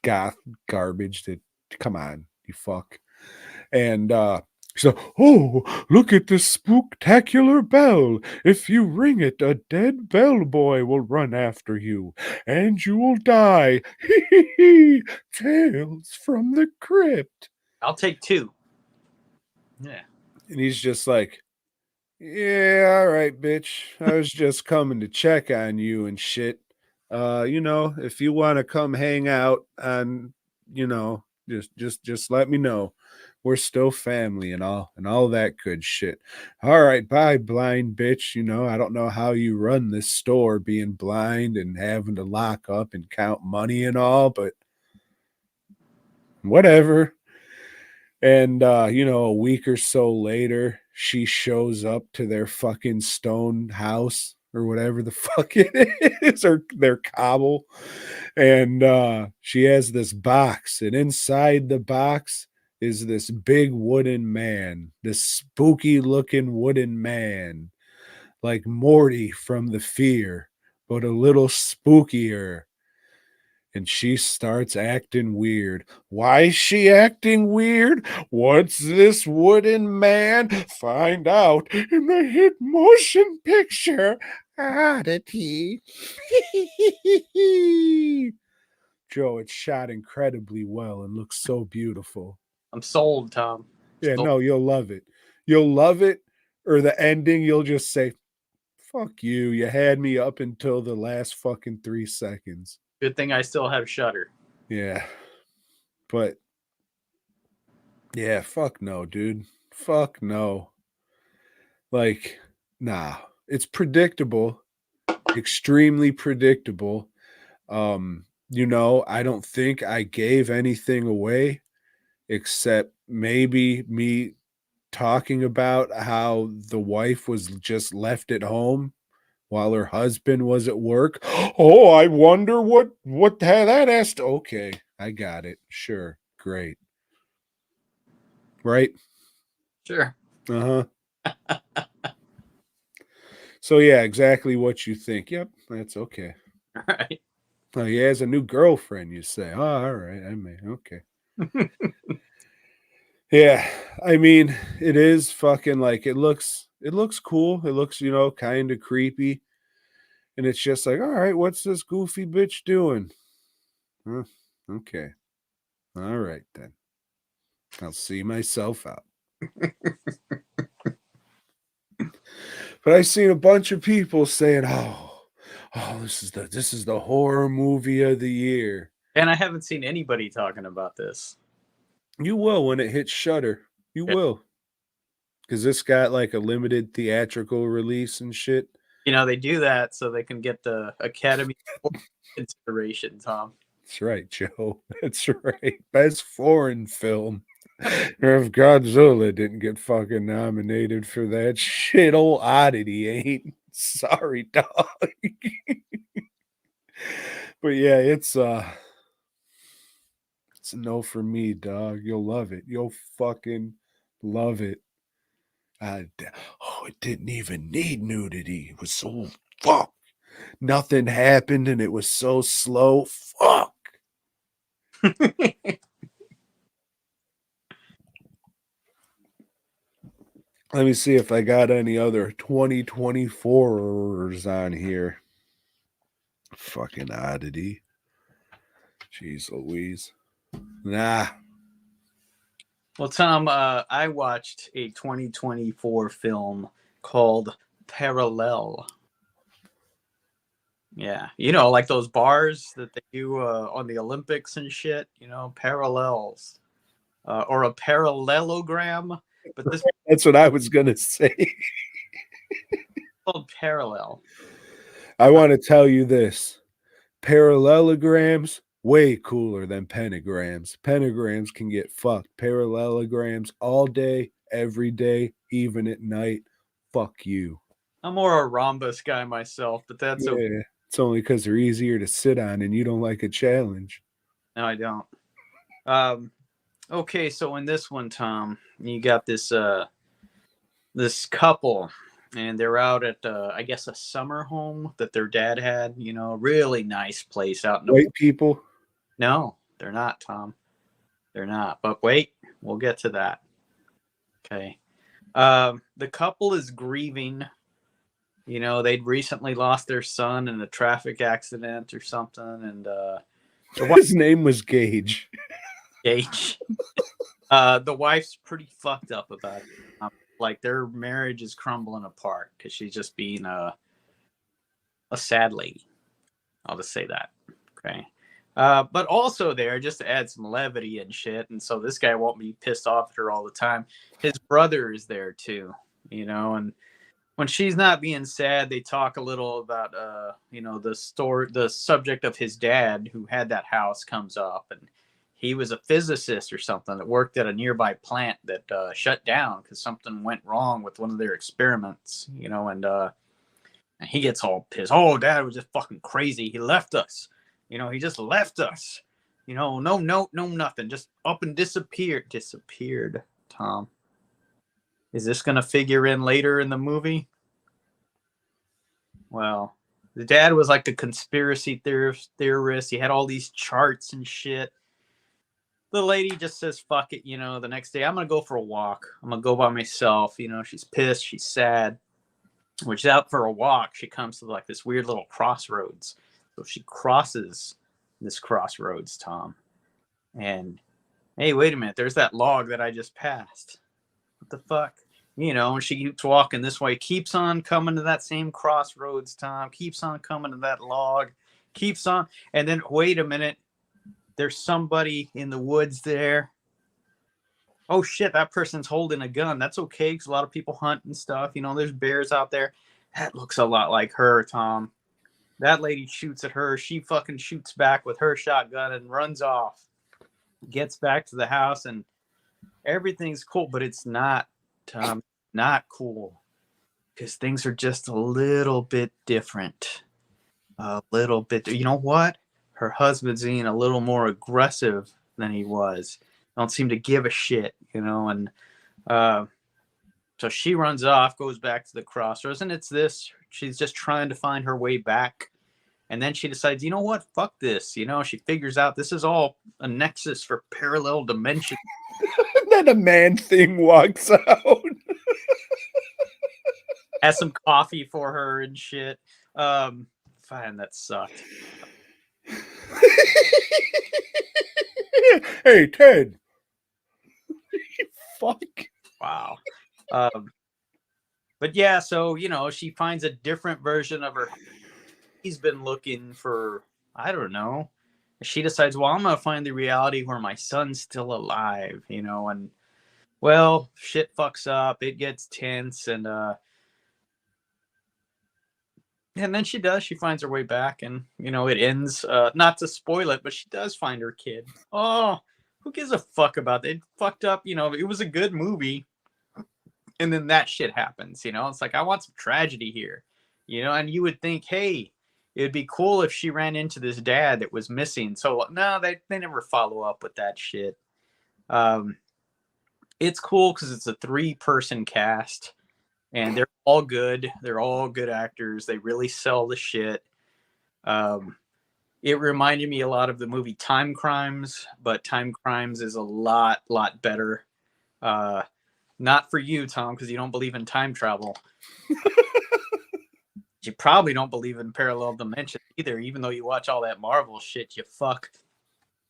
goth garbage that, come on, you fuck. And so, oh, look at this spooktacular bell. If you ring it, a dead bellboy will run after you, and you will die. Hee hee hee. Tales from the crypt. I'll take 2. Yeah. And he's just like, yeah, all right, bitch. I was just coming to check on you and shit. If you want to come hang out on, just let me know. We're still family and all that good shit. All right, bye, blind bitch. I don't know how you run this store being blind and having to lock up and count money and all, but whatever. And a week or so later, she shows up to their fucking stone house or whatever the fuck it is, or their cobble. And she has this box, and inside the box is this big wooden man, this spooky looking wooden man, like Morty from The Fear, but a little spookier. And she starts acting weird. Why is she acting weird? What's this wooden man? Find out in the hit motion picture Oddity. Joe, it's shot incredibly well and looks so beautiful. I'm sold, Tom. Yeah, Sold. no, you'll love it. You'll love it, or the ending, you'll just say, fuck you. You had me up until the last fucking 3 seconds. Good thing I still have Shudder. Yeah. But yeah, fuck no, dude. Fuck no. Like, nah. It's predictable. Extremely predictable. I don't think I gave anything away except maybe me talking about how the wife was just left at home while her husband was at work. Oh, I wonder what that has to. Okay, I got it. Sure, great, right? Sure. So yeah, exactly what you think. Yep, that's okay. All right. Oh, he has a new girlfriend. You say, oh, all right, I may. Okay. Yeah, I mean, it is fucking like it looks cool. It looks, kind of creepy. And it's just like, all right, what's this goofy bitch doing? Huh, okay. All right, then. I'll see myself out. But I've seen a bunch of people saying, oh, this is the horror movie of the year. And I haven't seen anybody talking about this. You will when it hits Shudder. You will. Because this got like a limited theatrical release and shit. They do that so they can get the Academy consideration, Tom. That's right, Joe. That's right. Best foreign film. If Godzilla didn't get fucking nominated for that shit, old Oddity ain't. Sorry, dog. But yeah, it's a no for me, dog. You'll love it. You'll fucking love it. It didn't even need nudity. It was so fuck. Nothing happened and it was so slow. Fuck. Let me see if I got any other 2024s on here. Fucking Oddity. Jeez Louise. Nah. Well, Tom, I watched a 2024 film called Parallel. Yeah, you know, like those bars that they do on the Olympics and shit. You know, parallels or a parallelogram. But this is That's what I was going to say. called Parallel. I want to tell you this. Parallelograms, way cooler than pentagrams. Pentagrams can get fucked. Parallelograms all day, every day, even at night. Fuck you. I'm more a rhombus guy myself, but that's okay. Yeah, it's only because they're easier to sit on and you don't like a challenge. No, I don't. Okay, so in this one, Tom, you got this couple, and they're out at I guess a summer home that their dad had. You know, really nice place out in the. White people? No, they're not, Tom. They're not. But wait, we'll get to that. Okay. The couple is grieving. You know, they'd recently lost their son in a traffic accident or something, and His name was Gage. Gage. The wife's pretty fucked up about it. Like their marriage is crumbling apart because she's just being a sad lady. I'll just say that. Okay. But also there, just to add some levity and shit, and so this guy won't be pissed off at her all the time. His brother is there too, you know, and when she's not being sad, they talk a little about you know, the subject of his dad who had that house comes up, and he was a physicist or something that worked at a nearby plant that shut down because something went wrong with one of their experiments, you know, and he gets all pissed. Oh, Dad was just fucking crazy. He left us. You know, he just left us. You know, no, nothing. Just up and disappeared. Disappeared, Tom. Is this going to figure in later in the movie? Well, the dad was like a conspiracy theorist. He had all these charts and shit. The lady just says, fuck it, you know, the next day, I'm going to go for a walk. I'm going to go by myself. You know, she's pissed. She's sad. When she's out for a walk, she comes to like this weird little crossroads. So she crosses this crossroads, Tom. And, hey, wait a minute. There's that log that I just passed. What the fuck? You know, and she keeps walking this way, keeps on coming to that same crossroads, Tom. Keeps on coming to that log. Keeps on. And then, wait a minute. There's somebody in the woods there. Oh, shit, that person's holding a gun. That's okay, because a lot of people hunt and stuff. You know, there's bears out there. That looks a lot like her, Tom. That lady shoots at her. She fucking shoots back with her shotgun and runs off. Gets back to the house, and everything's cool, but it's not, Tom. Not cool. Because things are just a little bit different. A little bit. You know what? Her husband's being a little more aggressive than he was. Don't seem to give a shit, you know, and so she runs off, goes back to the crossroads, and it's this. She's just trying to find her way back. And then she decides, you know what? Fuck this. You know, she figures out this is all a nexus for parallel dimensions. And then a man thing walks out. Has some coffee for her and shit. Fine, that sucked. Hey, Ted. Fuck. Wow. But yeah, so, you know, she finds a different version of her. He's been looking for, I don't know. She decides, well, I'm going to find the reality where my son's still alive, you know, and, well, shit fucks up. It gets tense, and then she does. She finds her way back, and, you know, it ends, not to spoil it, but she does find her kid. Oh, who gives a fuck about that? It fucked up, you know, it was a good movie. And then that shit happens, you know? It's like, I want some tragedy here, you know? And you would think, hey, it'd be cool if she ran into this dad that was missing. So, no, they never follow up with that shit. It's cool because it's a 3-person cast. And they're all good. They're all good actors. They really sell the shit. It reminded me a lot of the movie Time Crimes, but Time Crimes is a lot better. Not for you, Tom, because you don't believe in time travel. You probably don't believe in parallel dimensions either, even though you watch all that Marvel shit, you fuck.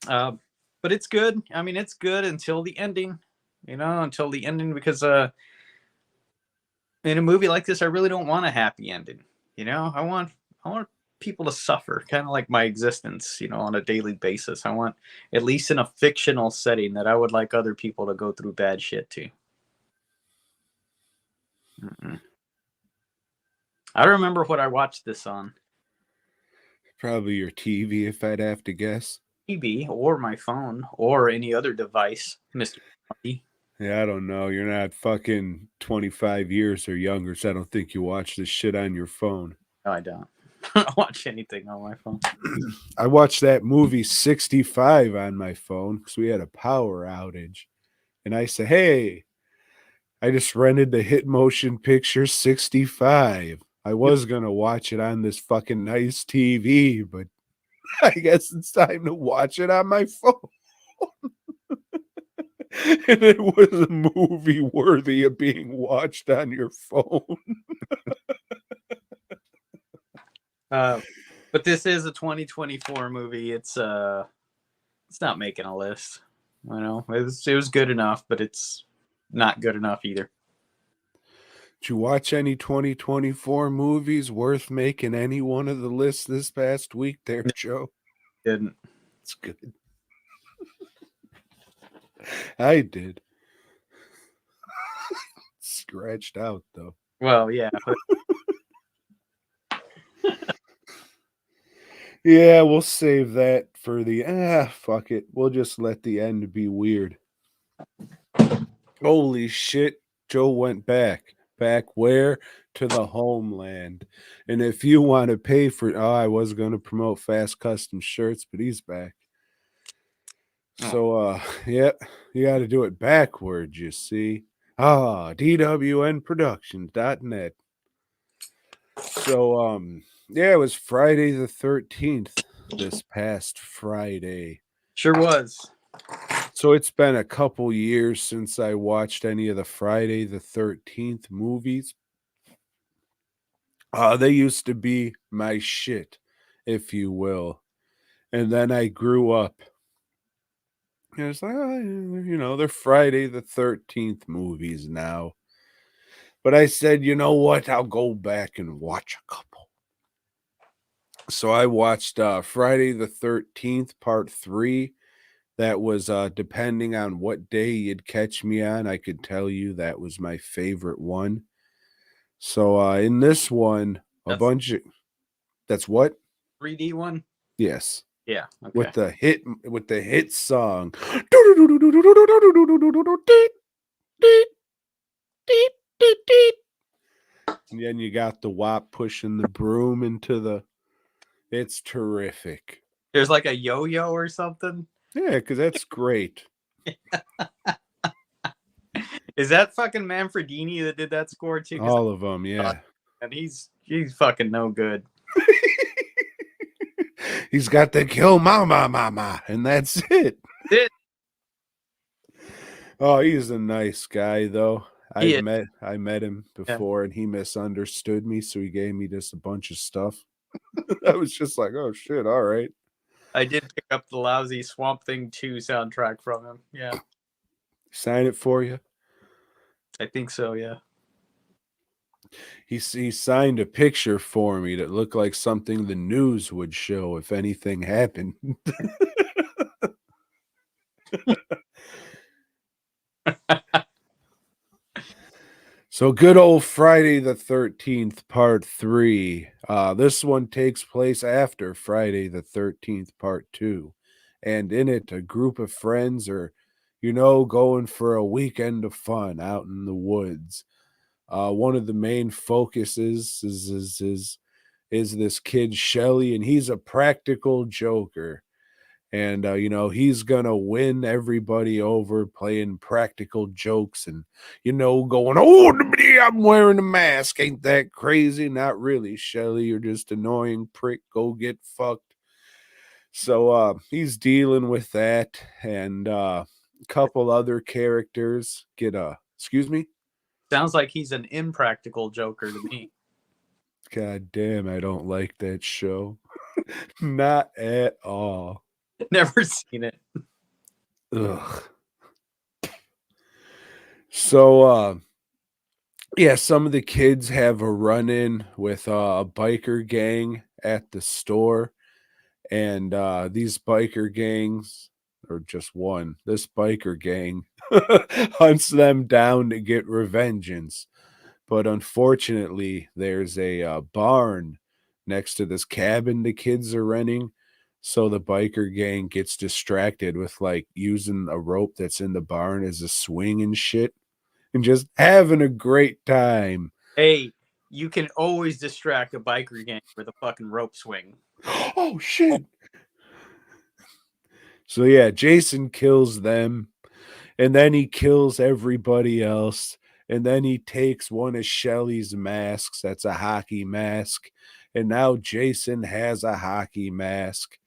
But it's good. I mean, it's good until the ending, until the ending, because in a movie like this, I really don't want a happy ending. I want people to suffer, kind of like my existence, on a daily basis. I want, at least in a fictional setting, that I would like other people to go through bad shit too. Mm-mm. I remember what I watched this on. Probably your TV, if I'd have to guess. TV or my phone or any other device, Mr. Monty. Yeah, I don't know. You're not fucking 25 years or younger, so I don't think you watch this shit on your phone. No, I don't. I don't watch anything on my phone. I watched that movie 65 on my phone because we had a power outage. And I said, hey, I just rented the Hit Motion Picture 65. I was going to watch it on this fucking nice TV, but I guess it's time to watch it on my phone. And it was a movie worthy of being watched on your phone. But this is a 2024 movie. It's not making a list. It was good enough, but it's not good enough either. Did you watch any 2024 movies worth making any one of the lists this past week there, Joe? Didn't. It's good. I did. Scratched out, though. Well, yeah. Yeah, we'll save that for the... fuck it. We'll just let the end be weird. Holy shit. Joe went back. Back where? To the homeland. And if you want to pay for... I was going to promote Fast Custom Shirts, but he's back. So, yeah, you got to do it backwards, you see. DWNproductions.net. So, yeah, it was Friday the 13th this past Friday. Sure was. So it's been a couple years since I watched any of the Friday the 13th movies. They used to be my shit, if you will. And then I grew up. And it's like, they're Friday the 13th movies now. But I said, you know what? I'll go back and watch a couple. So I watched Friday the 13th, part 3. That was, depending on what day you'd catch me on, I could tell you that was my favorite one. So in this one, that's what? 3D one? Yes. Yeah. Okay. With the hit song. And then you got the WAP pushing the broom into the... It's terrific. There's like a yo-yo or something? Yeah, because that's great. Is that fucking Manfredini that did that score too? All of them, yeah. And he's fucking no good. He's got the kill mama, and that's it. Oh, he's a nice guy, though. I met him before, and he misunderstood me, so he gave me just a bunch of stuff. I was just like, oh shit, all right. I did pick up the lousy Swamp Thing 2 soundtrack from him. Yeah. Sign it for you? I think so, yeah. He signed a picture for me that looked like something the news would show if anything happened. So good old Friday the 13th, part 3. This one takes place after Friday the 13th, part 2. And in it, a group of friends are, going for a weekend of fun out in the woods. One of the main focuses is this kid, Shelly, and he's a practical joker. And, he's going to win everybody over playing practical jokes and, going, oh, I'm wearing a mask. Ain't that crazy? Not really, Shelly. You're just annoying prick. Go get fucked. So he's dealing with that. And a couple other characters get a Excuse me? Sounds like he's an impractical Joker to me. God damn, I don't like that show. Not at all. Never seen it. Ugh. So, yeah, some of the kids have a run-in with a biker gang at the store. And these biker gangs, or just one, this biker gang hunts them down to get revengeance. But unfortunately, there's a barn next to this cabin the kids are renting. So the biker gang gets distracted with like using a rope that's in the barn as a swing and shit and just having a great time. Hey, you can always distract a biker gang with a fucking rope swing. Oh, shit. So yeah, Jason kills them. And then he kills everybody else. And then he takes one of Shelly's masks. That's a hockey mask. And now Jason has a hockey mask.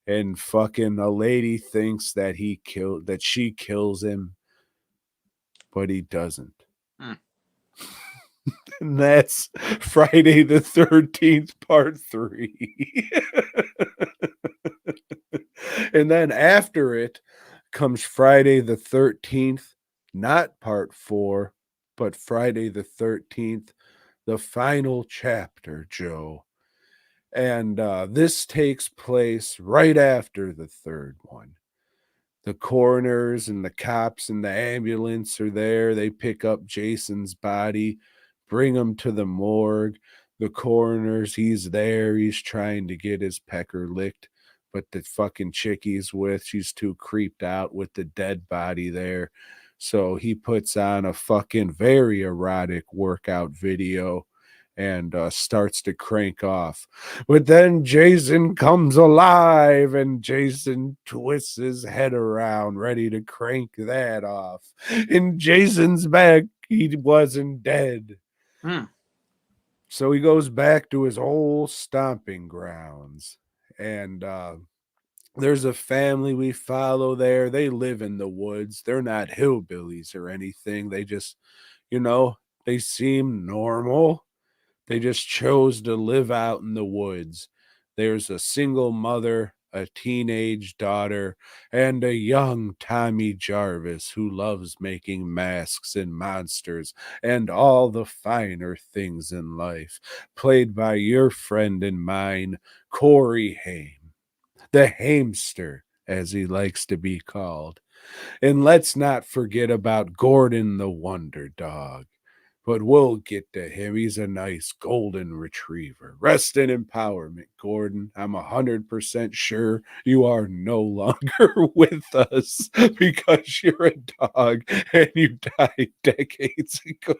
And fucking a lady thinks that she kills him, but he doesn't. Hmm. And that's Friday the 13th, part 3. And then after it comes Friday the 13th, not part 4, but Friday the 13th, the final chapter, Joe. And this takes place right after the third one. The coroners and the cops and the ambulance are there. They pick up Jason's body, bring him to the morgue. The coroner's, he's there. He's trying to get his pecker licked. But the fucking chick he's with, she's too creeped out with the dead body there. So he puts on a fucking very erotic workout video and starts to crank off. But then Jason comes alive and Jason twists his head around, ready to crank that off. And Jason's back. He wasn't dead. Hmm. So he goes back to his old stomping grounds. And there's a family we follow there. They live in the woods. They're not hillbillies or anything. They just, they seem normal. They just chose to live out in the woods. There's a single mother, a teenage daughter, and a young Tommy Jarvis who loves making masks and monsters and all the finer things in life, played by your friend and mine, Corey Haim, the Hamster, as he likes to be called. And let's not forget about Gordon the Wonder Dog. But we'll get to him. He's a nice golden retriever. Rest in empowerment, Gordon. I'm 100% sure you are no longer with us because you're a dog and you died decades ago.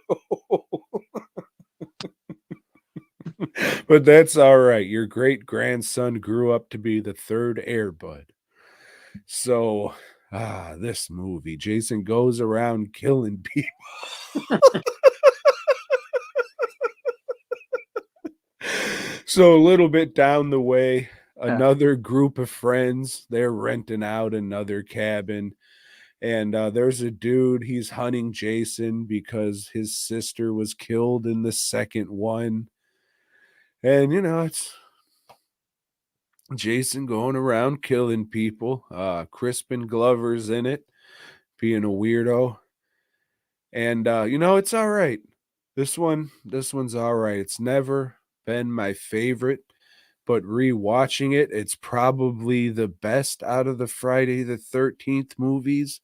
But that's all right. Your great grandson grew up to be the third Airbud. So, this movie, Jason goes around killing people. So a little bit down the way, another group of friends, they're renting out another cabin. And there's a dude, he's hunting Jason because his sister was killed in the second one. And, it's Jason going around killing people. Crispin Glover's in it, being a weirdo. And, it's all right. This one's all right. It's never been my favorite, but rewatching it, it's probably the best out of the Friday the 13th movies.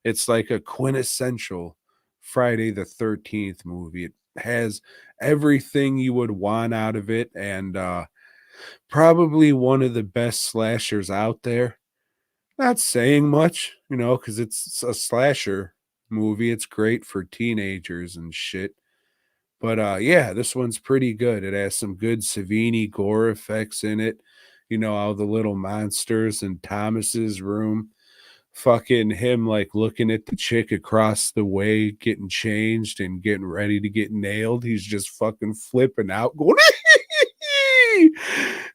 It's like a quintessential Friday the 13th movie. It has everything you would want out of it, and probably one of the best slashers out there. Not saying much, because it's a slasher movie. It's great for teenagers and shit. But yeah, this one's pretty good. It has some good Savini gore effects in it. All the little monsters in Thomas's room. Fucking him like looking at the chick across the way, getting changed and getting ready to get nailed. He's just fucking flipping out, going,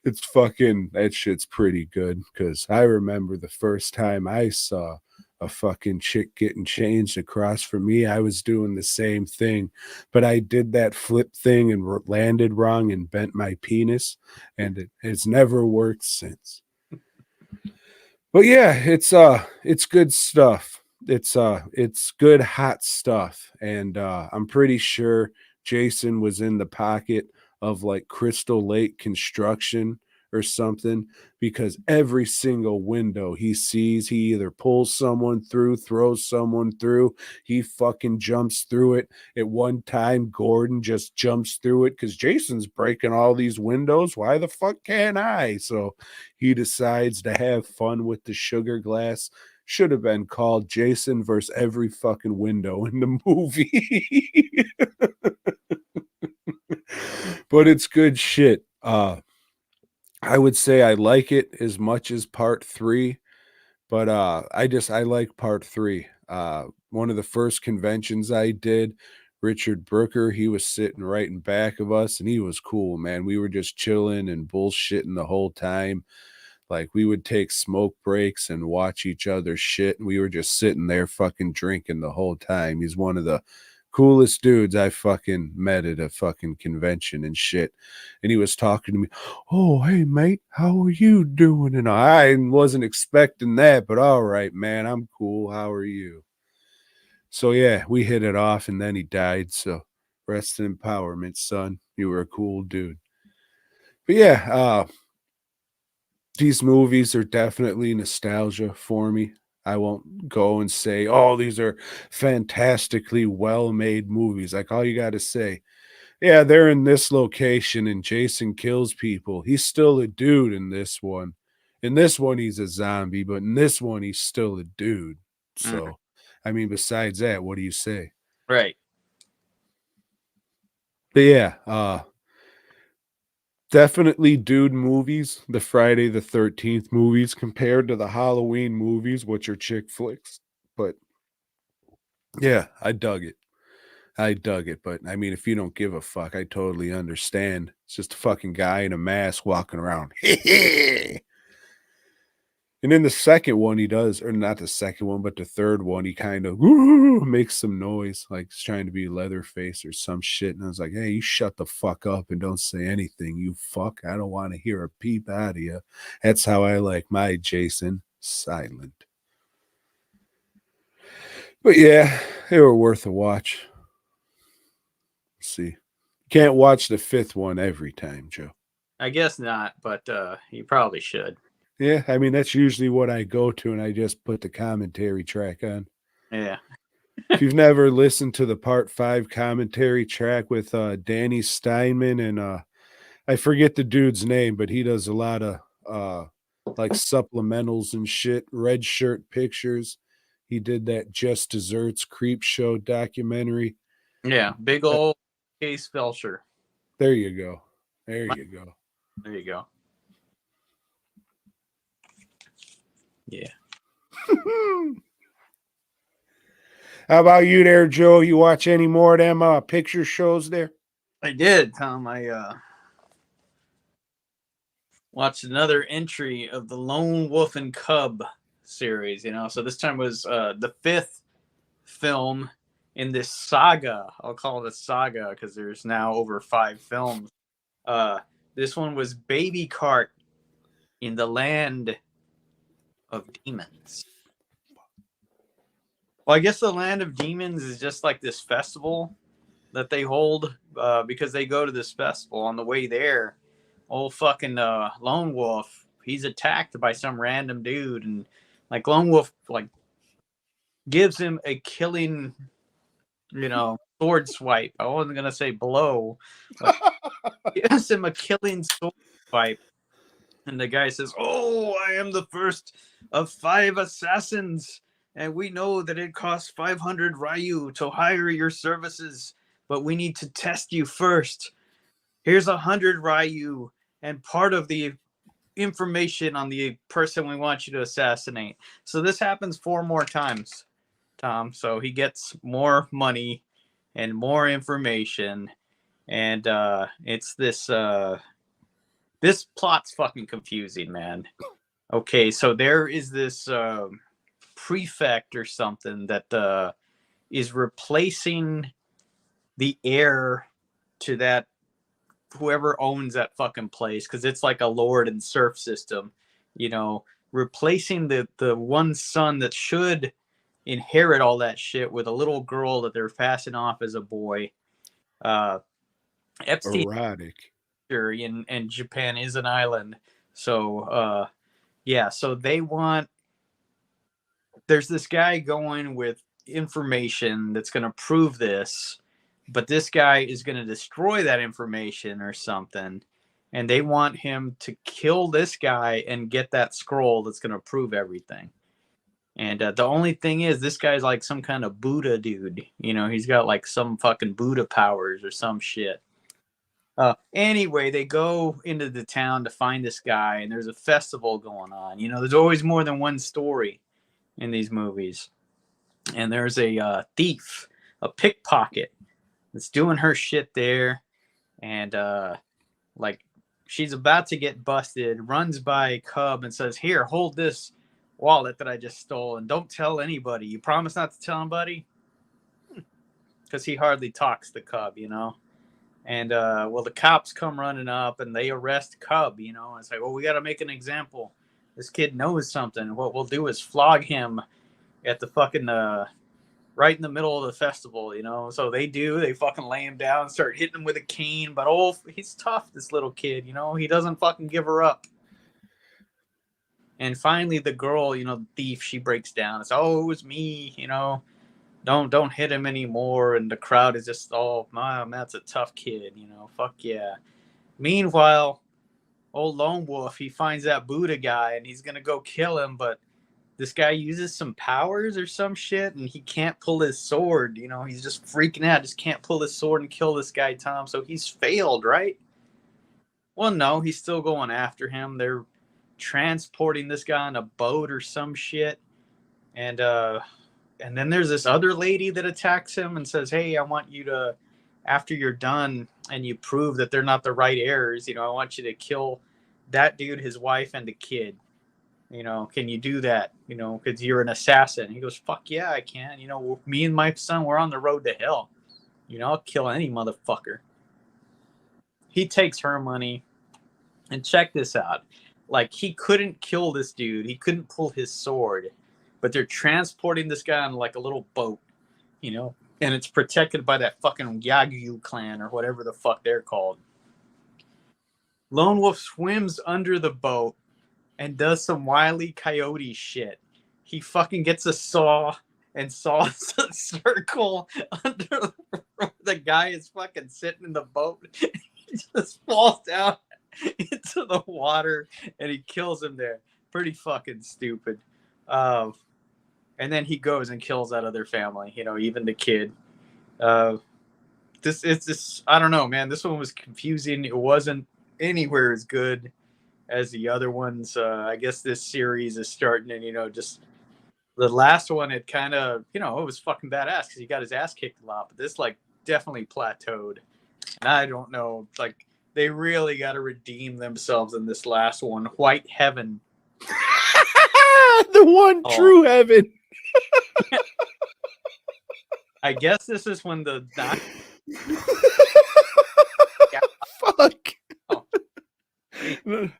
it's fucking, that shit's pretty good. Because I remember the first time I saw a fucking chick getting changed across from me, I was doing the same thing, but I did that flip thing and landed wrong and bent my penis, and it has never worked since. But yeah, it's good stuff. It's good hot stuff, and I'm pretty sure Jason was in the pocket of like Crystal Lake construction or something, because every single window he sees, he either pulls someone through, throws someone through, he fucking jumps through it. At one time, Gordon just jumps through it because Jason's breaking all these windows. Why the fuck can't I? So he decides to have fun with the sugar glass. Should have been called Jason versus every fucking window in the movie. But it's good shit. I would say I like it as much as part 3, but I like part 3. One of the first conventions I did, Richard Brooker, he was sitting right in back of us, and he was cool, man. We were just chilling and bullshitting the whole time. Like, we would take smoke breaks and watch each other shit, and we were just sitting there fucking drinking the whole time. He's one of the coolest dudes I fucking met at a fucking convention and shit. And he was talking to me, "Oh, hey, mate, how are you doing?" And I wasn't expecting that, but all right, man, I'm cool. How are you? So, yeah, we hit it off, and then he died. So, rest in empowerment, son. You were a cool dude. But yeah, these movies are definitely nostalgia for me. I won't go and say, "Oh, these are fantastically well-made movies." Like, all you got to say, "Yeah, they're in this location and Jason kills people. He's still a dude in this one. In this one, he's a zombie, but in this one, he's still a dude." So, I mean, besides that, what do you say? Right. But yeah, definitely dude movies, the Friday the 13th movies compared to the Halloween movies, which are chick flicks. But yeah, I dug it. I dug it. But I mean, if you don't give a fuck, I totally understand. It's just a fucking guy in a mask walking around. And then the second one he does, or not the second one, but the third one, he kind of makes some noise, like he's trying to be Leatherface or some shit. And I was like, "Hey, you shut the fuck up and don't say anything, you fuck. I don't want to hear a peep out of you." That's how I like my Jason, silent. But yeah, they were worth a watch. Let's see. Can't watch the fifth one every time, Joe. I guess not, but you probably should. Yeah, I mean, that's usually what I go to, and I just put the commentary track on. Yeah. If you've never listened to the part 5 commentary track with Danny Steinman and I forget the dude's name, but he does a lot of like supplementals and shit, Red Shirt Pictures. He did that Just Desserts Creep Show documentary. Yeah. Big old Case Felcher. There you go. There you go. There you go. Yeah. How about you there, Joe? You watch any more of them picture shows there? I did, Tom. I watched another entry of the Lone Wolf and Cub series, So this time was the 5th film in this saga. I'll call it a saga because there's now over 5 films. This one was Baby Cart in the Land of Demons. Well, I guess the Land of Demons is just like this festival that they hold because they go to this festival. On the way there, old fucking Lone Wolf, he's attacked by some random dude, and like Lone Wolf like gives him a killing, sword swipe. I wasn't gonna say blow, but gives him a killing sword swipe. And the guy says, "Oh, I am the first of 5 assassins. And we know that it costs 500 Ryu to hire your services, but we need to test you first. Here's 100 Ryu and part of the information on the person we want you to assassinate." So this happens 4 more times, Tom. So he gets more money and more information. And it's this plot's fucking confusing, man. Okay, so there is this prefect or something that is replacing the heir to that whoever owns that fucking place, because it's like a lord and serf system, you know, replacing the one son that should inherit all that shit with a little girl that they're passing off as a boy. Epstein Erotic. in Japan is an island, so yeah, so there's this guy going with information that's going to prove this, but this guy is going to destroy that information or something, and they want him to kill this guy and get that scroll that's going to prove everything. And the only thing is, this guy's like some kind of Buddha dude. You know, he's got like some fucking Buddha powers or some shit. Anyway, they go into the town to find this guy, and there's a festival going on. You know, there's always more than one story in these movies. And there's a thief, a pickpocket, that's doing her shit there. And like, she's about to get busted, runs by Cub and says, "Here, hold this wallet that I just stole, and don't tell anybody. You promise not to tell anybody?" Because he hardly talks to Cub, you know. And well, the cops come running up and they arrest Cub, you know. And it's like, well, we got to make an example. This kid knows something. What we'll do is flog him at the fucking right in the middle of the festival, you know. So they fucking lay him down, start hitting him with a cane. But oh, he's tough, this little kid, you know. He doesn't fucking give her up. And finally, the girl, you know, the thief, she breaks down. It's, oh, it was me, you know. Don't hit him anymore. And the crowd is just, oh, man, that's a tough kid, you know. Fuck yeah. Meanwhile, old Lone Wolf, he finds that Buddha guy and he's gonna go kill him, but this guy uses some powers or some shit and he can't pull his sword. You know, he's just freaking out, just can't pull his sword and kill this guy, Tom. So he's failed, right? Well, no, he's still going after him. They're transporting this guy on a boat or some shit. And then there's this other lady that attacks him and says, "Hey, I want you to, after you're done and you prove that they're not the right heirs, you know, I want you to kill that dude, his wife, and the kid. You know, can you do that? You know, because you're an assassin." He goes, "Fuck yeah, I can. You know, me and my son, we're on the road to hell. You know, I'll kill any motherfucker." He takes her money. And check this out. Like, he couldn't kill this dude. He couldn't pull his sword. But they're transporting this guy on like a little boat, you know, and it's protected by that fucking Yagyu clan or whatever the fuck they're called. Lone Wolf swims under the boat and does some Wile E. Coyote shit. He fucking gets a saw and saws a circle under the guy is fucking sitting in the boat. He just falls down into the water and he kills him there. Pretty fucking stupid. And then he goes and kills that other family, you know, even the kid. This I don't know, man. This one was confusing. It wasn't anywhere as good as the other ones. I guess this series is starting, and you know, just the last one, it kind of, you know, it was fucking badass because he got his ass kicked a lot. But this like definitely plateaued, and I don't know, like they really got to redeem themselves in this last one, White Heaven. The one true heaven. I guess this is when the fuck. Oh.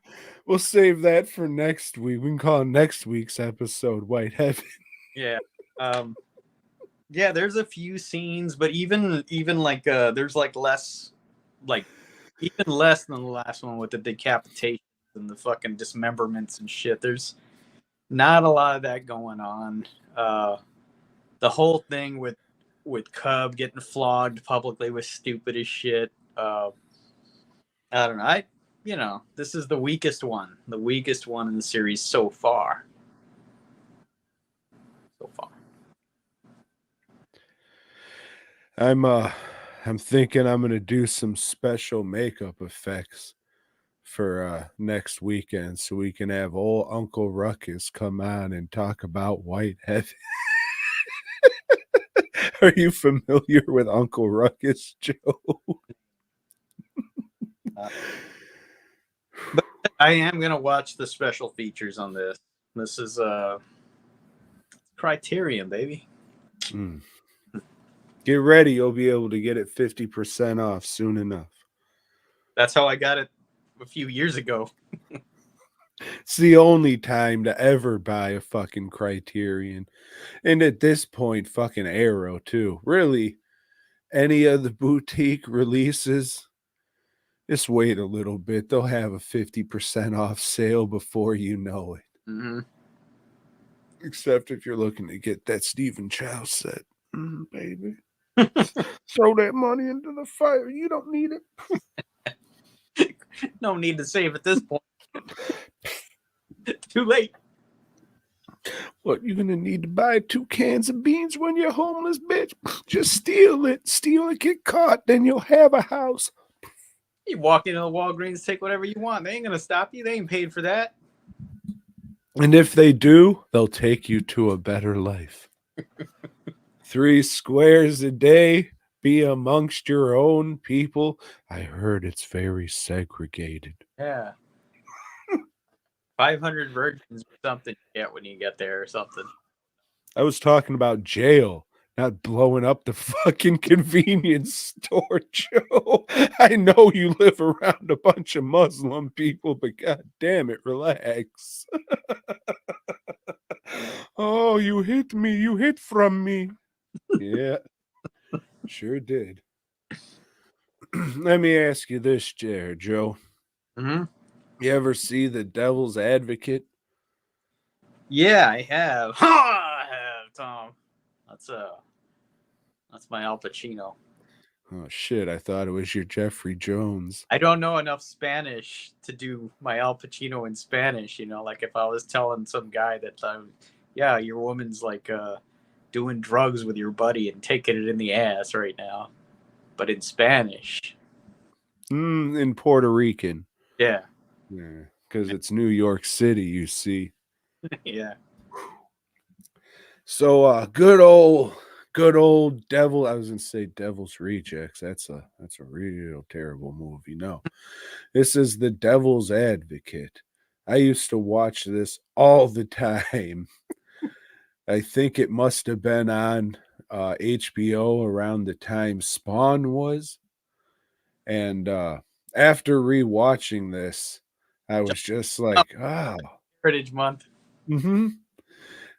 We'll save that for next week. We can call next week's episode White Heaven. Yeah. Yeah, there's a few scenes, but even like there's like less, like even less than the last one with the decapitation and the fucking dismemberments and shit. There's not a lot of that going on. The whole thing with Cub getting flogged publicly was stupid as shit. I don't know. You know, this is the weakest one in the series so far. I'm thinking I'm gonna do some special makeup effects for next weekend so we can have old Uncle Ruckus come on and talk about White Heaven. Are you familiar with Uncle Ruckus, Joe? But I am gonna watch the special features on this. This is Criterion, baby. Mm. Get ready. You'll be able to get it 50% off soon enough. That's how I got it a few years ago. It's the only time to ever buy a fucking Criterion. And at this point, fucking Arrow, too. Really, any of the boutique releases, just wait a little bit. They'll have a 50% off sale before you know it. Mm-hmm. Except if you're looking to get that Stephen Chow set. Baby. Throw that money into the fire. You don't need it. No need to save at this point. Too late. What, you're gonna need to buy 2 cans of beans when you're homeless, bitch? Just steal it. Steal it, get caught, then you'll have a house. You walk into the Walgreens, take whatever you want. They ain't gonna stop you. They ain't paid for that. And if they do, they'll take you to a better life. 3 squares a day. Be amongst your own people. I heard it's very segregated. Yeah. 500 virgins or something you get when you get there or something. I was talking about jail, not blowing up the fucking convenience store, Joe. I know you live around a bunch of Muslim people, but god damn it, relax. Oh, you hit me. You hit from me. Yeah, sure did. Let me ask you this, Joe. Mm-hmm. You ever see The Devil's Advocate? Yeah, I have. I have, Tom. That's my Al Pacino. Oh shit, I thought it was your Jeffrey Jones. I don't know enough Spanish to do my Al Pacino in Spanish, you know, like if I was telling some guy that yeah, your woman's like doing drugs with your buddy and taking it in the ass right now. But in Spanish. In Puerto Rican. Yeah. Yeah, because it's New York City, you see. Yeah. So good old Devil. I was gonna say Devil's Rejects. That's a real terrible movie. No. This is The Devil's Advocate. I used to watch this all the time. I think it must have been on HBO around the time Spawn was. And after rewatching this, I was just like, oh. Heritage Month. Mm-hmm.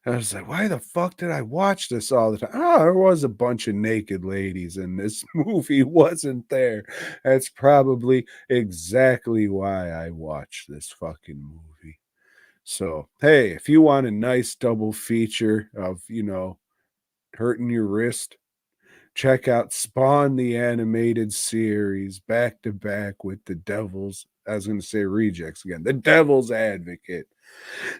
I was like, why the fuck did I watch this all the time? Oh, there was a bunch of naked ladies and this movie wasn't there. That's probably exactly why I watched this fucking movie. So, hey, if you want a nice double feature of, hurting your wrist, check out Spawn the Animated Series back to back with The Devil's, I was going to say Rejects again, The Devil's Advocate.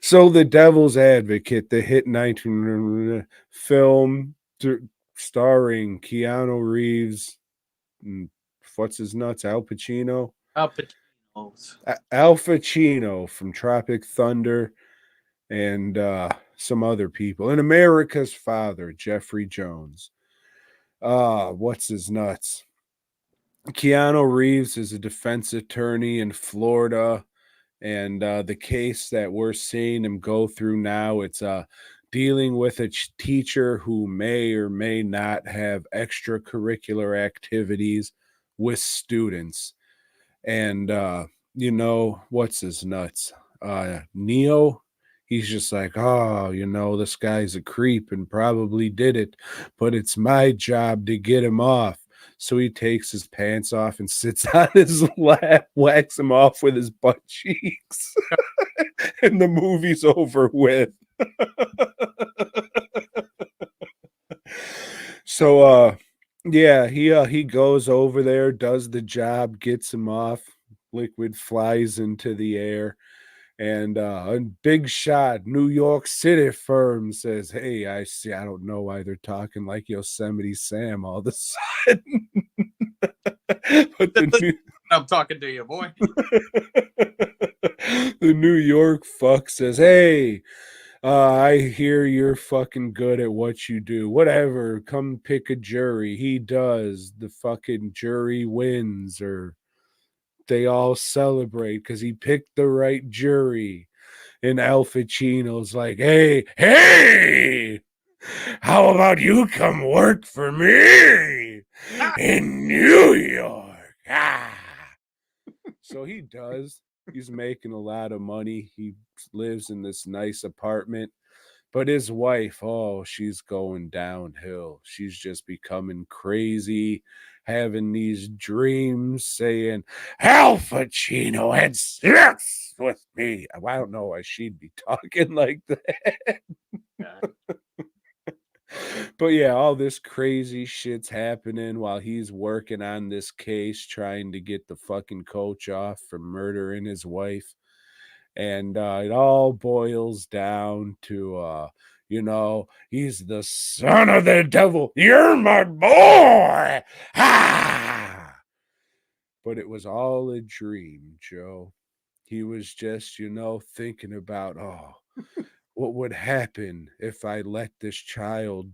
So The Devil's Advocate, the hit 19 film starring Keanu Reeves, what's his nuts, Al Pacino? Al Pacino from Tropic Thunder and some other people. And America's Father, Jeffrey Jones. What's his nuts? Keanu Reeves is a defense attorney in Florida. And the case that we're seeing him go through now, it's dealing with a teacher who may or may not have extracurricular activities with students. And, what's his nuts? Neo, he's just like, oh, this guy's a creep and probably did it, but it's my job to get him off. So he takes his pants off and sits on his lap, whacks him off with his butt cheeks. And the movie's over with. So he goes over there, does the job, gets him off. Liquid flies into the air. And a big shot New York City firm says, hey, I don't know why they're talking like Yosemite Sam all of a sudden. But I'm talking to you, boy. The New York fuck says, hey, I hear you're fucking good at what you do. Whatever, come pick a jury. He does. The fucking jury wins, or they all celebrate because he picked the right jury. And Al Pacino's like, hey, How about you come work for me in New York? Ah. So he does. He's making a lot of money. He lives in this nice apartment. But his wife, oh, she's going downhill. She's just becoming crazy, having these dreams saying, Al Pacino had sex with me. I don't know why she'd be talking like that. But yeah, all this crazy shit's happening while he's working on this case, trying to get the fucking coach off for murdering his wife. And it all boils down to he's the son of the devil. You're my boy. Ah! But it was all a dream, Joe. He was just, thinking about, what would happen if I let this child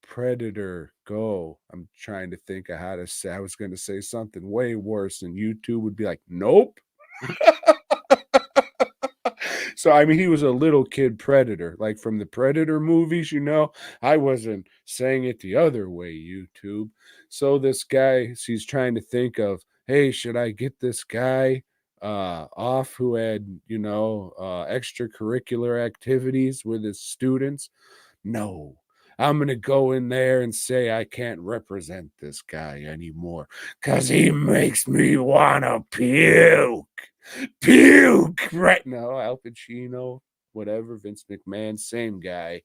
predator go? I'm trying to think of how to say. I was going to say something way worse, and YouTube would be like, nope. So, I mean, he was a little kid predator, like from the Predator movies, I wasn't saying it the other way, YouTube. So this guy, he's trying to think of, hey, should I get this guy off who had, extracurricular activities with his students? No. I'm going to go in there and say I can't represent this guy anymore because he makes me want to puke. Puke right now. Al Pacino, whatever, Vince McMahon, same guy.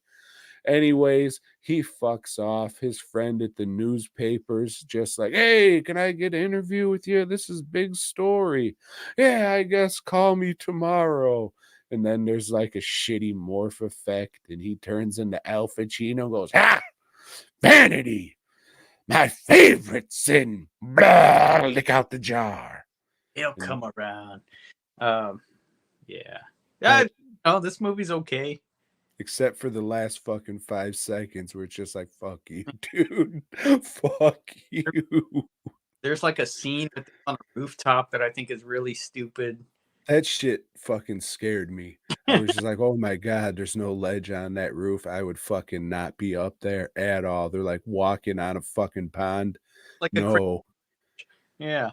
Anyways, he fucks off. His friend at the newspapers just like, hey, can I get an interview with you? This is big story. Yeah, I guess call me tomorrow. And then there's like a shitty morph effect, and he turns into Al Pacino and goes, vanity, my favorite sin. Blah, lick out the jar. He'll come around. Yeah. This movie's okay. Except for the last fucking 5 seconds where it's just like, fuck you, dude. Fuck you. There's like a scene on a rooftop that I think is really stupid. That shit fucking scared me. I was just like, oh my God, there's no ledge on that roof. I would fucking not be up there at all. They're like walking on a fucking pond. Like no. Yeah.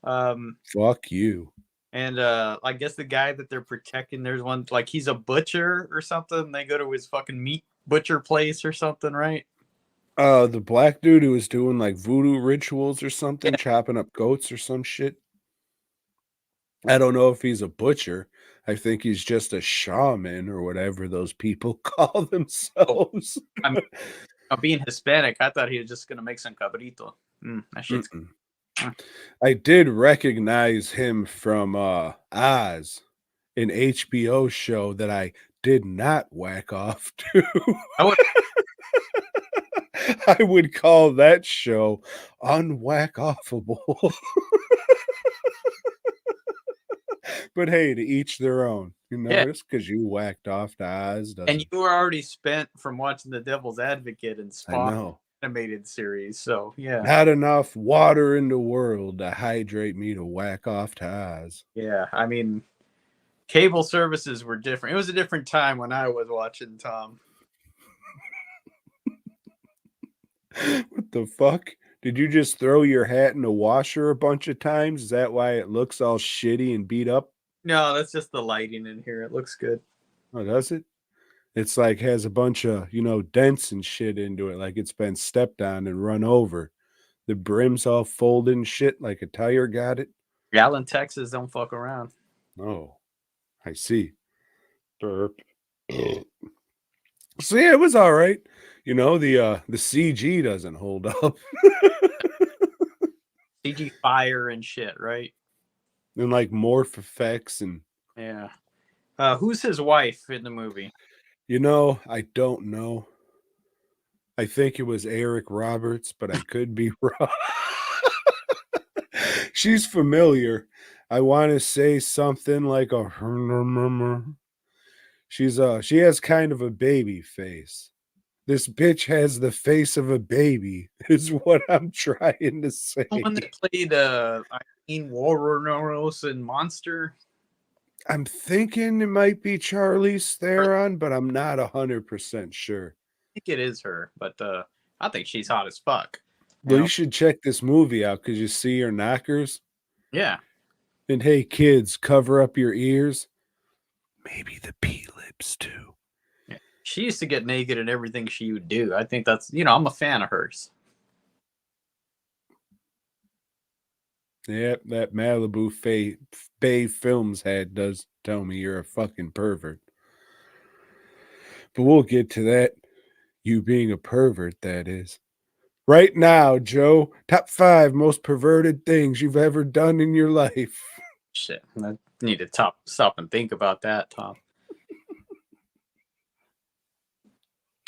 Fuck you. And I guess the guy that they're protecting, there's one like he's a butcher or something. They go to his fucking meat butcher place or something, right? The black dude who was doing like voodoo rituals or something, chopping up goats or some shit. I don't know if he's a butcher. I think he's just a shaman or whatever those people call themselves. I mean, being Hispanic, I thought he was just gonna make some cabrito. That shit's. I did recognize him from Oz, an HBO show that I did not whack off to. I would call that show unwhack-offable. But hey, to each their own. Just because you whacked off to Oz doesn't. And you were already spent from watching The Devil's Advocate and Spawn animated series, so yeah. Not enough water in the world to hydrate me to whack off to Oz. Yeah, I mean, cable services were different. It was a different time when I was watching, Tom. What the fuck? Did you just throw your hat in the washer a bunch of times? Is that why it looks all shitty and beat up? No, that's just the lighting in here. It looks good. Oh, does it? It's like has a bunch of, dents and shit into it, like it's been stepped on and run over. The brim's all folded and shit like a tire got it. Allen, Texas don't fuck around. Oh, I see. Derp. So yeah, it was all right. The CG doesn't hold up. CG fire and shit, right? And like morph effects and yeah. Who's his wife in the movie? I don't know. I think it was Eric Roberts, but I could be wrong. She's familiar. I want to say something like she has kind of a baby face. This bitch has the face of a baby, is what I'm trying to say. The one that played Irene Warrenos in Monster? I'm thinking it might be Charlize Theron, but I'm not 100% sure. think it is her, but I think she's hot as fuck. Well, you should check this movie out because you see her knockers. Yeah. And hey, kids, cover up your ears. Maybe the P-lips too. Yeah. She used to get naked in everything she would do. I think that's, I'm a fan of hers. Yep, that Malibu Bay Films head does tell me you're a fucking pervert. But we'll get to that. You being a pervert, that is. Right now, Joe, top 5 most perverted things you've ever done in your life. Shit, I need to stop and think about that, Tom.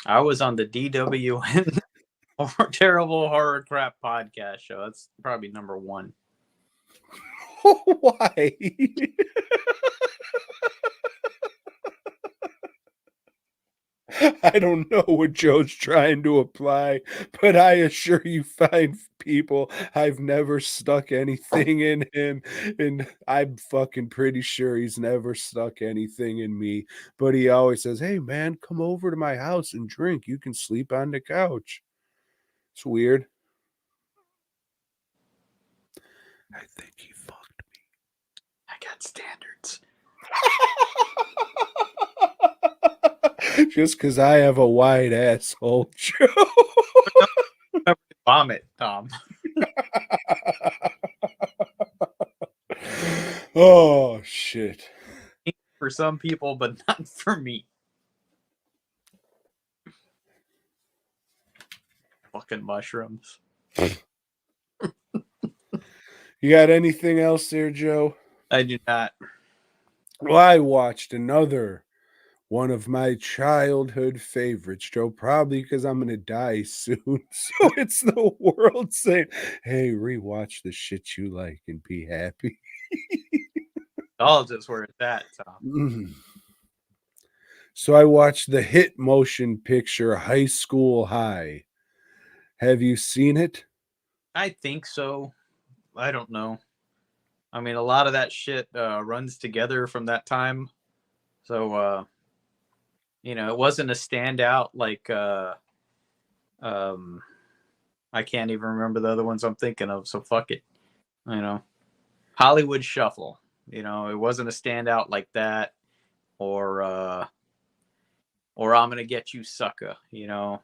I was on the DWN Terrible Horror Crap podcast show. That's probably number 1. Why? I don't know what Joe's trying to apply, but I assure you, find people, I've never stuck anything in him, and I'm fucking pretty sure he's never stuck anything in me. But he always says, "Hey, man, come over to my house and drink. You can sleep on the couch." It's weird. I think he fucked me. I got standards. Just because I have a wide asshole, Joe. Vomit, Tom. Oh, shit. For some people, but not for me. Fucking mushrooms. You got anything else there, Joe? I do not. Well, I watched another one of my childhood favorites, Joe, probably because I'm going to die soon. So it's the world saying, hey, rewatch the shit you like and be happy. All just where it's at, Tom. Mm. So I watched the hit motion picture High School High. Have you seen it? I think so. I don't know. I mean, a lot of that shit runs together from that time. So, it wasn't a standout like I can't even remember the other ones I'm thinking of, so fuck it. Hollywood Shuffle. It wasn't a standout like that, or I'm gonna get you, sucker. Yeah,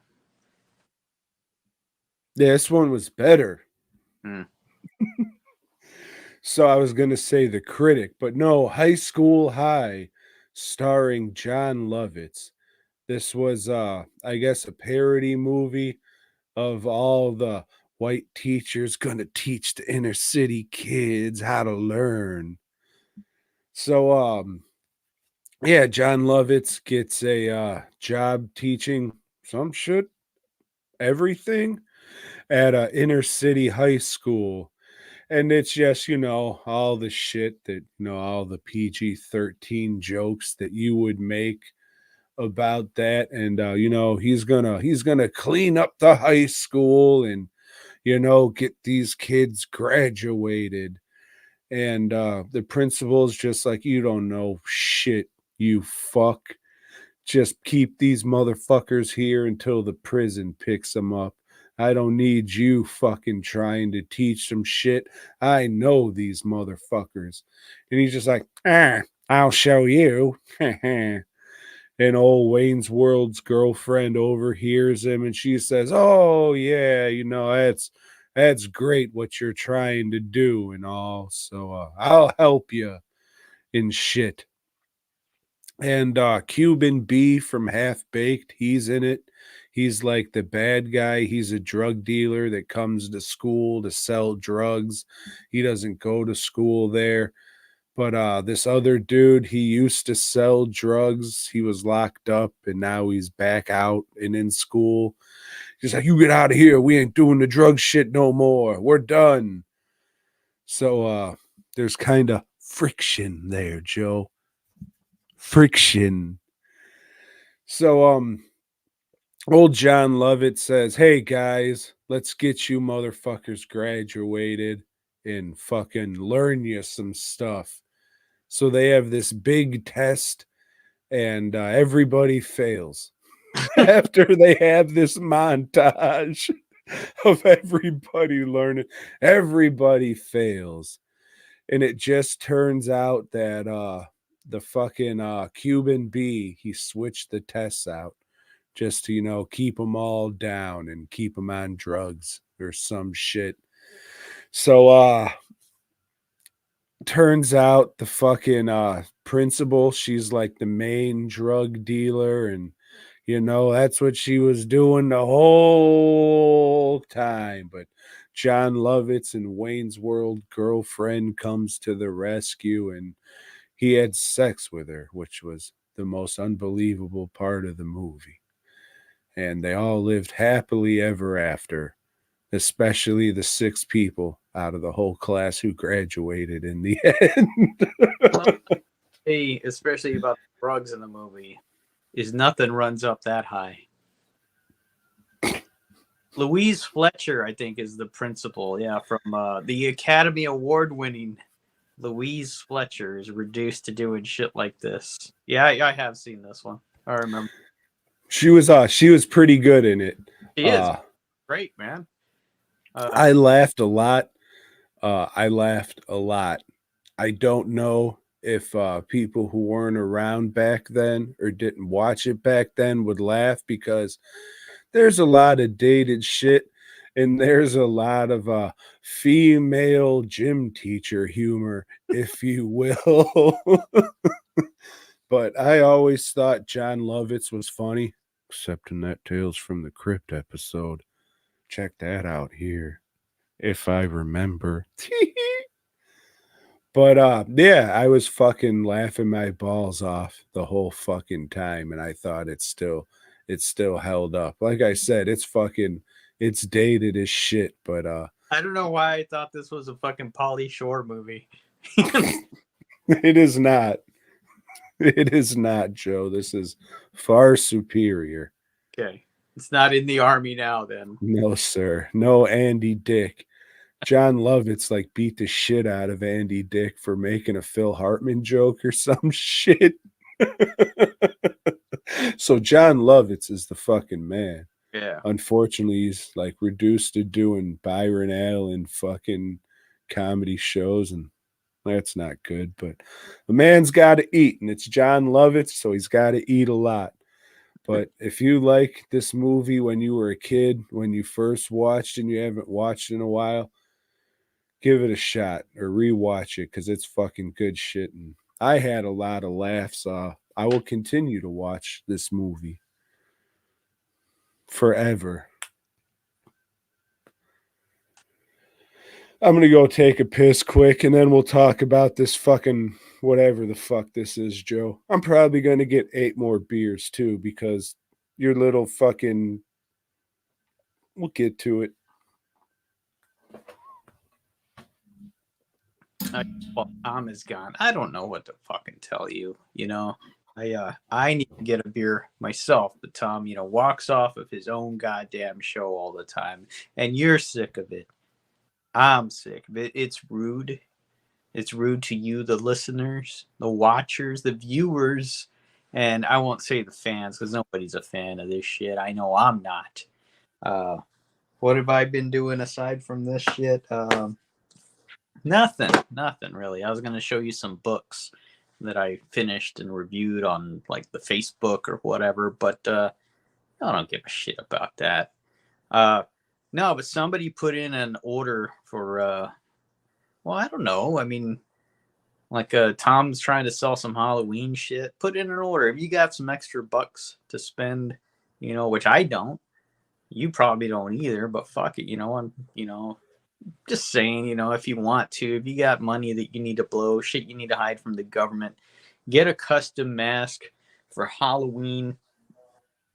this one was better. So I was gonna say The Critic, but no, High School High, starring John Lovitz. This was I guess a parody movie of all the white teachers gonna teach the inner city kids how to learn. So yeah, John Lovitz gets a job teaching some shit, everything at a inner city high school. And it's just, all the shit that, all the PG-13 jokes that you would make about that. And he's gonna clean up the high school and get these kids graduated. And the principal's just like, you don't know shit, you fuck. Just keep these motherfuckers here until the prison picks them up. I don't need you fucking trying to teach them shit. I know these motherfuckers. And he's just like, I'll show you. And old Wayne's World's girlfriend overhears him and she says, oh, yeah, that's great what you're trying to do and all. So I'll help you in shit. And Cuban B from Half Baked, he's in it. He's like the bad guy. He's a drug dealer that comes to school to sell drugs. He doesn't go to school there. But this other dude, he used to sell drugs. He was locked up and now he's back out and in school. He's like, you get out of here. We ain't doing the drug shit no more. We're done. So there's kind of friction there, Joe. Friction. So old John Lovett says, hey guys, let's get you motherfuckers graduated and fucking learn you some stuff. So they have this big test and everybody fails. after they have this montage of everybody learning, everybody fails. And it just turns out that the fucking Cuban B, he switched the tests out just to, keep them all down and keep them on drugs or some shit. So turns out the fucking principal, she's like the main drug dealer, and that's what she was doing the whole time. But John Lovitz and Wayne's World girlfriend comes to the rescue, and he had sex with her, which was the most unbelievable part of the movie. And they all lived happily ever after, especially the 6 people out of the whole class who graduated in the end. Hey, especially about the drugs in the movie, is nothing runs up that high. Louise Fletcher, I think, is the principal. Yeah, from the Academy Award winning Louise Fletcher is reduced to doing shit like this. Yeah, I have seen this one. I remember. She was pretty good in it. She is great, man. I laughed a lot. I don't know if people who weren't around back then or didn't watch it back then would laugh, because there's a lot of dated shit and there's a lot of female gym teacher humor, if you will. But I always thought John Lovitz was funny, except in that Tales from the Crypt episode. Check that out here, if I remember. But yeah, I was fucking laughing my balls off the whole fucking time, and I thought it still held up. Like I said, it's dated as shit, but I don't know why I thought this was a fucking Pauly Shore movie. it is not. It is not, Joe. This is far superior. Okay. It's not in the army now, then. No, sir. No Andy Dick. John Lovitz like beat the shit out of Andy Dick for making a Phil Hartman joke or some shit. So John Lovitz is the fucking man. Yeah. Unfortunately, he's like reduced to doing Byron Allen fucking comedy shows, and that's not good. But the man's got to eat, and it's John Lovitz, so he's got to eat a lot. But if you like this movie when you were a kid, when you first watched and you haven't watched in a while, give it a shot or rewatch it, because it's fucking good shit. And I had a lot of laughs. I will continue to watch this movie forever. I'm going to go take a piss quick, and then we'll talk about this fucking whatever the fuck this is, Joe. I'm probably going to get 8 more beers, too, because your little fucking... We'll get to it. Well, Tom is gone. I don't know what to fucking tell you. I need to get a beer myself, but Tom, walks off of his own goddamn show all the time, and you're sick of it. I'm sick of it. It's rude. It's rude to you, the listeners, the watchers, the viewers, and I won't say the fans, because nobody's a fan of this shit. I know I'm not. What have I been doing aside from this shit? Nothing really. I was going to show you some books that I finished and reviewed on like the Facebook or whatever, but I don't give a shit about that. No, but somebody put in an order for well, I don't know. I mean, like Tom's trying to sell some Halloween shit. Put in an order. If you got some extra bucks to spend, which I don't. You probably don't either, but fuck it, I'm just saying, if you want to, if you got money that you need to blow, shit you need to hide from the government, get a custom mask for Halloween.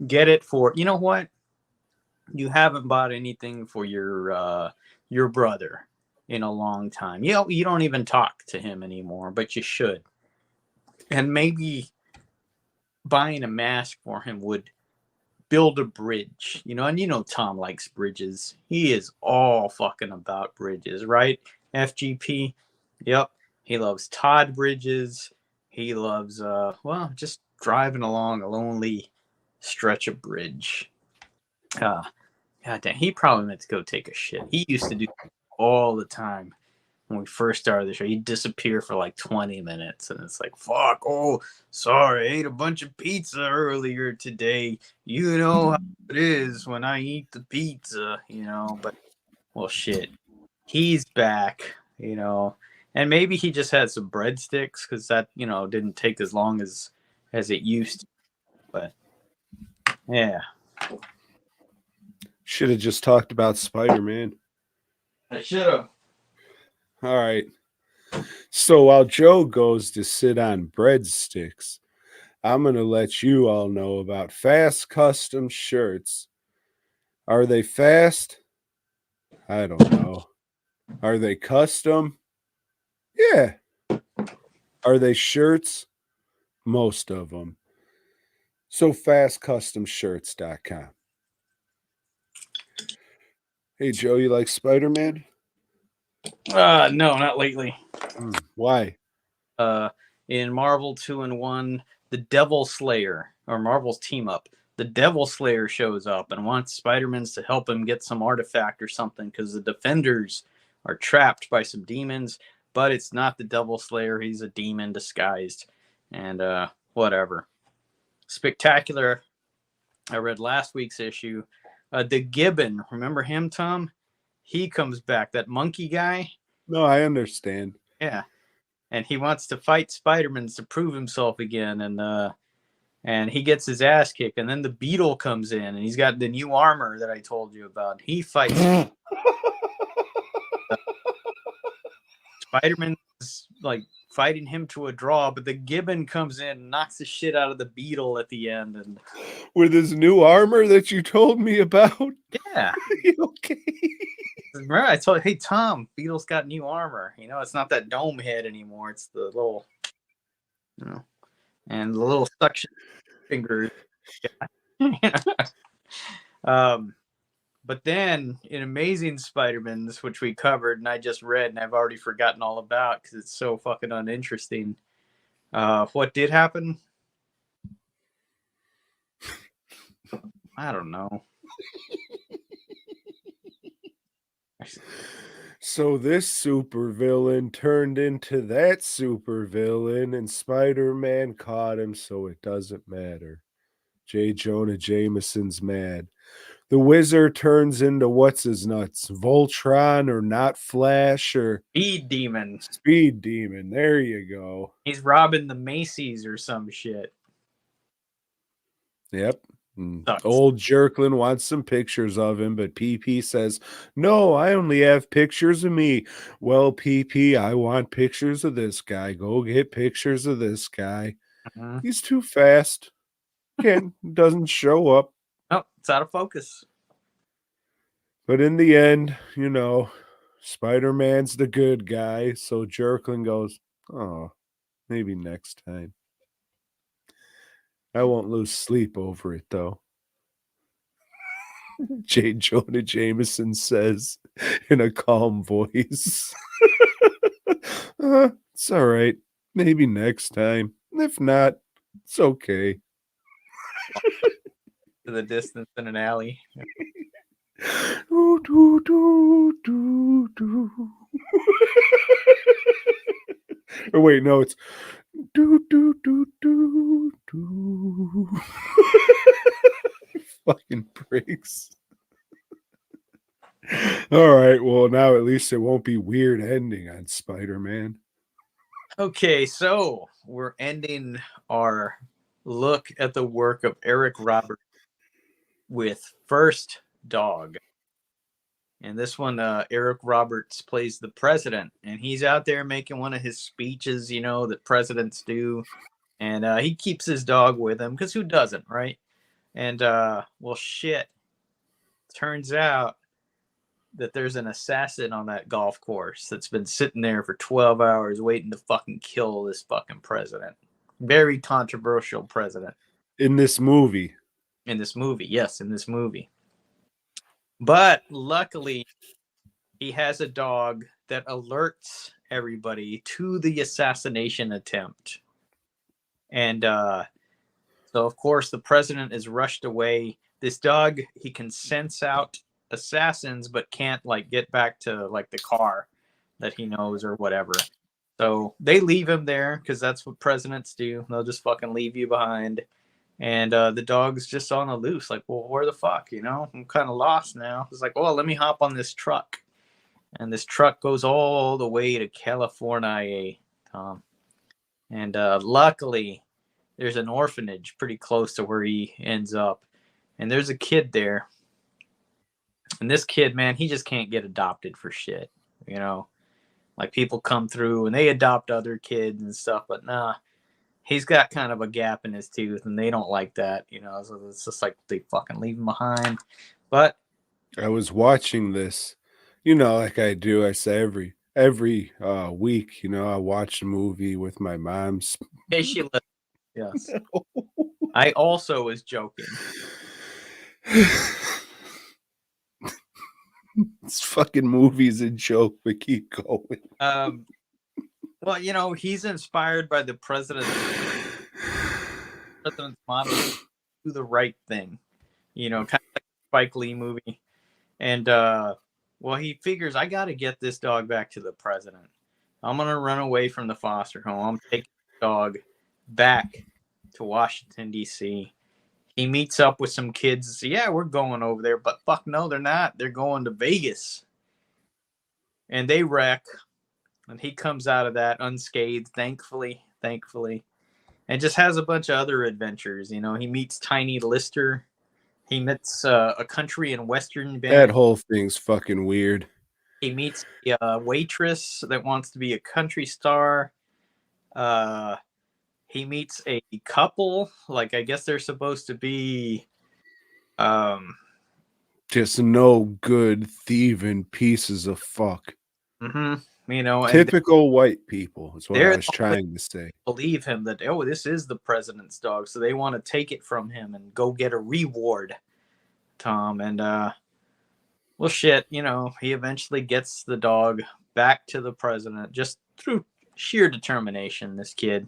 Get it for, you know what? You haven't bought anything for your brother in a long time. You don't even talk to him anymore, but you should. And maybe buying a mask for him would build a bridge, and Tom likes bridges. He is all fucking about bridges, right? FGP. Yep. He loves Todd Bridges. He loves just driving along a lonely stretch a bridge. God damn, he probably meant to go take a shit. He used to do all the time when we first started the show. He'd disappear for like 20 minutes, and it's like, fuck, oh, sorry, I ate a bunch of pizza earlier today. You know how it is when I eat the pizza, but, well, shit. He's back, and maybe he just had some breadsticks because that, didn't take as long as it used to. But, yeah. Should have just talked about Spider-Man. I should have. All right. So while Joe goes to sit on breadsticks, I'm going to let you all know about Fast Custom Shirts. Are they fast? I don't know. Are they custom? Yeah. Are they shirts? Most of them. So fastcustomshirts.com. Hey, Joe, you like Spider-Man? No, not lately. Why? In Marvel 2-in-1, the Devil Slayer, or Marvel's team up, the Devil Slayer shows up and wants Spider-Man to help him get some artifact or something because the Defenders are trapped by some demons, but it's not the Devil Slayer. He's a demon disguised, and whatever. Spectacular. I read last week's issue. The Gibbon, remember him, Tom? He comes back, that monkey guy. No, I understand. Yeah. And he wants to fight Spider-Man to prove himself again, and he gets his ass kicked. And then the Beetle comes in, and he's got the new armor that I told you about. He fights. Spider-Man is like fighting him to a draw, but the Gibbon comes in and knocks the shit out of the Beetle at the end. And with his new armor that you told me about. Yeah. Okay. Remember, I told you, hey, Tom, Beetle's got new armor. It's not that dome head anymore. It's the little, and the little suction fingers. But then in Amazing Spider-Man's, which we covered and I just read and I've already forgotten all about because it's so fucking uninteresting. What did happen? I don't know. So this supervillain turned into that supervillain, and Spider-Man caught him, so it doesn't matter. J. Jonah Jameson's mad. The Wizard turns into what's his nuts? Voltron or Not Flash or Speed Demon. Speed Demon. There you go. He's robbing the Macy's or some shit. Yep. Old Jerklin wants some pictures of him, but PP says, no, I only have pictures of me. Well, PP, I want pictures of this guy. Go get pictures of this guy. He's too fast. Doesn't show up. Oh, it's out of focus. But in the end, Spider-Man's the good guy. So Jerklin goes, oh, maybe next time. I won't lose sleep over it, though. J. Jonah Jameson says in a calm voice. It's all right. Maybe next time. If not, it's okay. To the distance in an alley. Do, do, do, do, do. Or wait, no, it's do, do, do, do, do. Fucking pricks. All right, well, now at least it won't be weird ending on Spider-Man. Okay, so we're ending our look at the work of Eric Roberts with First Dog. And this one, Eric Roberts plays the president, and he's out there making one of his speeches, that presidents do. And he keeps his dog with him because who doesn't, right? And, well, shit. Turns out that there's an assassin on that golf course that's been sitting there for 12 hours waiting to fucking kill this fucking president. Very controversial president. In this movie. Yes, in this movie. But luckily, he has a dog that alerts everybody to the assassination attempt. And So of course the president is rushed away. This dog, he can sense out assassins, but can't like get back to like the car that he knows or whatever. So they leave him there because that's what presidents do. They'll just fucking leave you behind. And the dog's just on the loose. Like, well, where the fuck? You know, I'm kind of lost now. It's like, well, let me hop on this truck. And this truck goes all the way to California, Tom. And luckily, there's an orphanage pretty close to where he ends up. And there's a kid there. And this kid, man, he just can't get adopted for shit. You know, like people come through and they adopt other kids and stuff, but nah, he's got kind of a gap in his tooth and they don't like that, you know, so it's just like they fucking leave him behind. But I was watching this, you know, like I do. I say every week, you know, I watch a movie with my mom's. hey, she listens. Yes. I also was joking. This fucking movie's a joke, but keep going. Well, you know, he's inspired by the president's motto, do the right thing. You know, kind of like a Spike Lee movie. And well, he figures I got to get this dog back to the president. I'm going to run away from the foster home. I'm taking the dog back to Washington, D.C. He meets up with some kids. Yeah, we're going over there, but fuck no, they're not. They're going to Vegas. And they wreck. And he comes out of that unscathed, thankfully, and just has a bunch of other adventures. You know, he meets Tiny Lister. He meets a country and western band. That whole thing's fucking weird. He meets a waitress that wants to be a country star. He meets a couple. Like, I guess they're supposed to be just no good thieving pieces of fuck. Mm-hmm. You know, typical white people is what I was trying to say. Believe him that, oh, this is the president's dog, so they want to take it from him and go get a reward, Tom. And well, shit, you know, he eventually gets the dog back to the president just through sheer determination, this kid,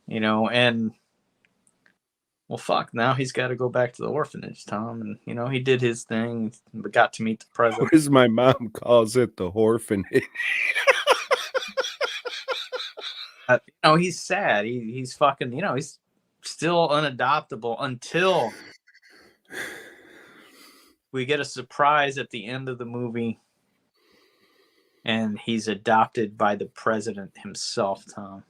you know. And well, fuck, now he's got to go back to the orphanage, Tom. And, you know, he did his thing, but got to meet the president. As my mom calls it, the orphanage. You know, he's sad. He's fucking, you know, he's still unadoptable until we get a surprise at the end of the movie. And he's adopted by the president himself, Tom.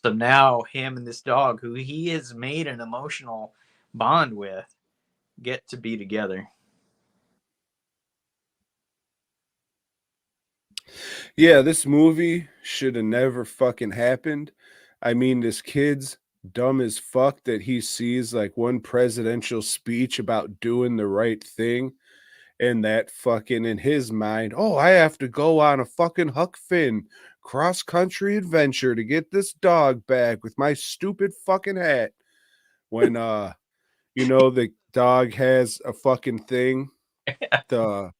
So now him and this dog, who he has made an emotional bond with, get to be together. Yeah, this movie should have never fucking happened. I mean, this kid's dumb as fuck that he sees like one presidential speech about doing the right thing. And that fucking in his mind, oh, I have to go on a fucking Huck Finn cross-country adventure to get this dog back with my stupid fucking hat. When you know, the dog has a fucking thing, the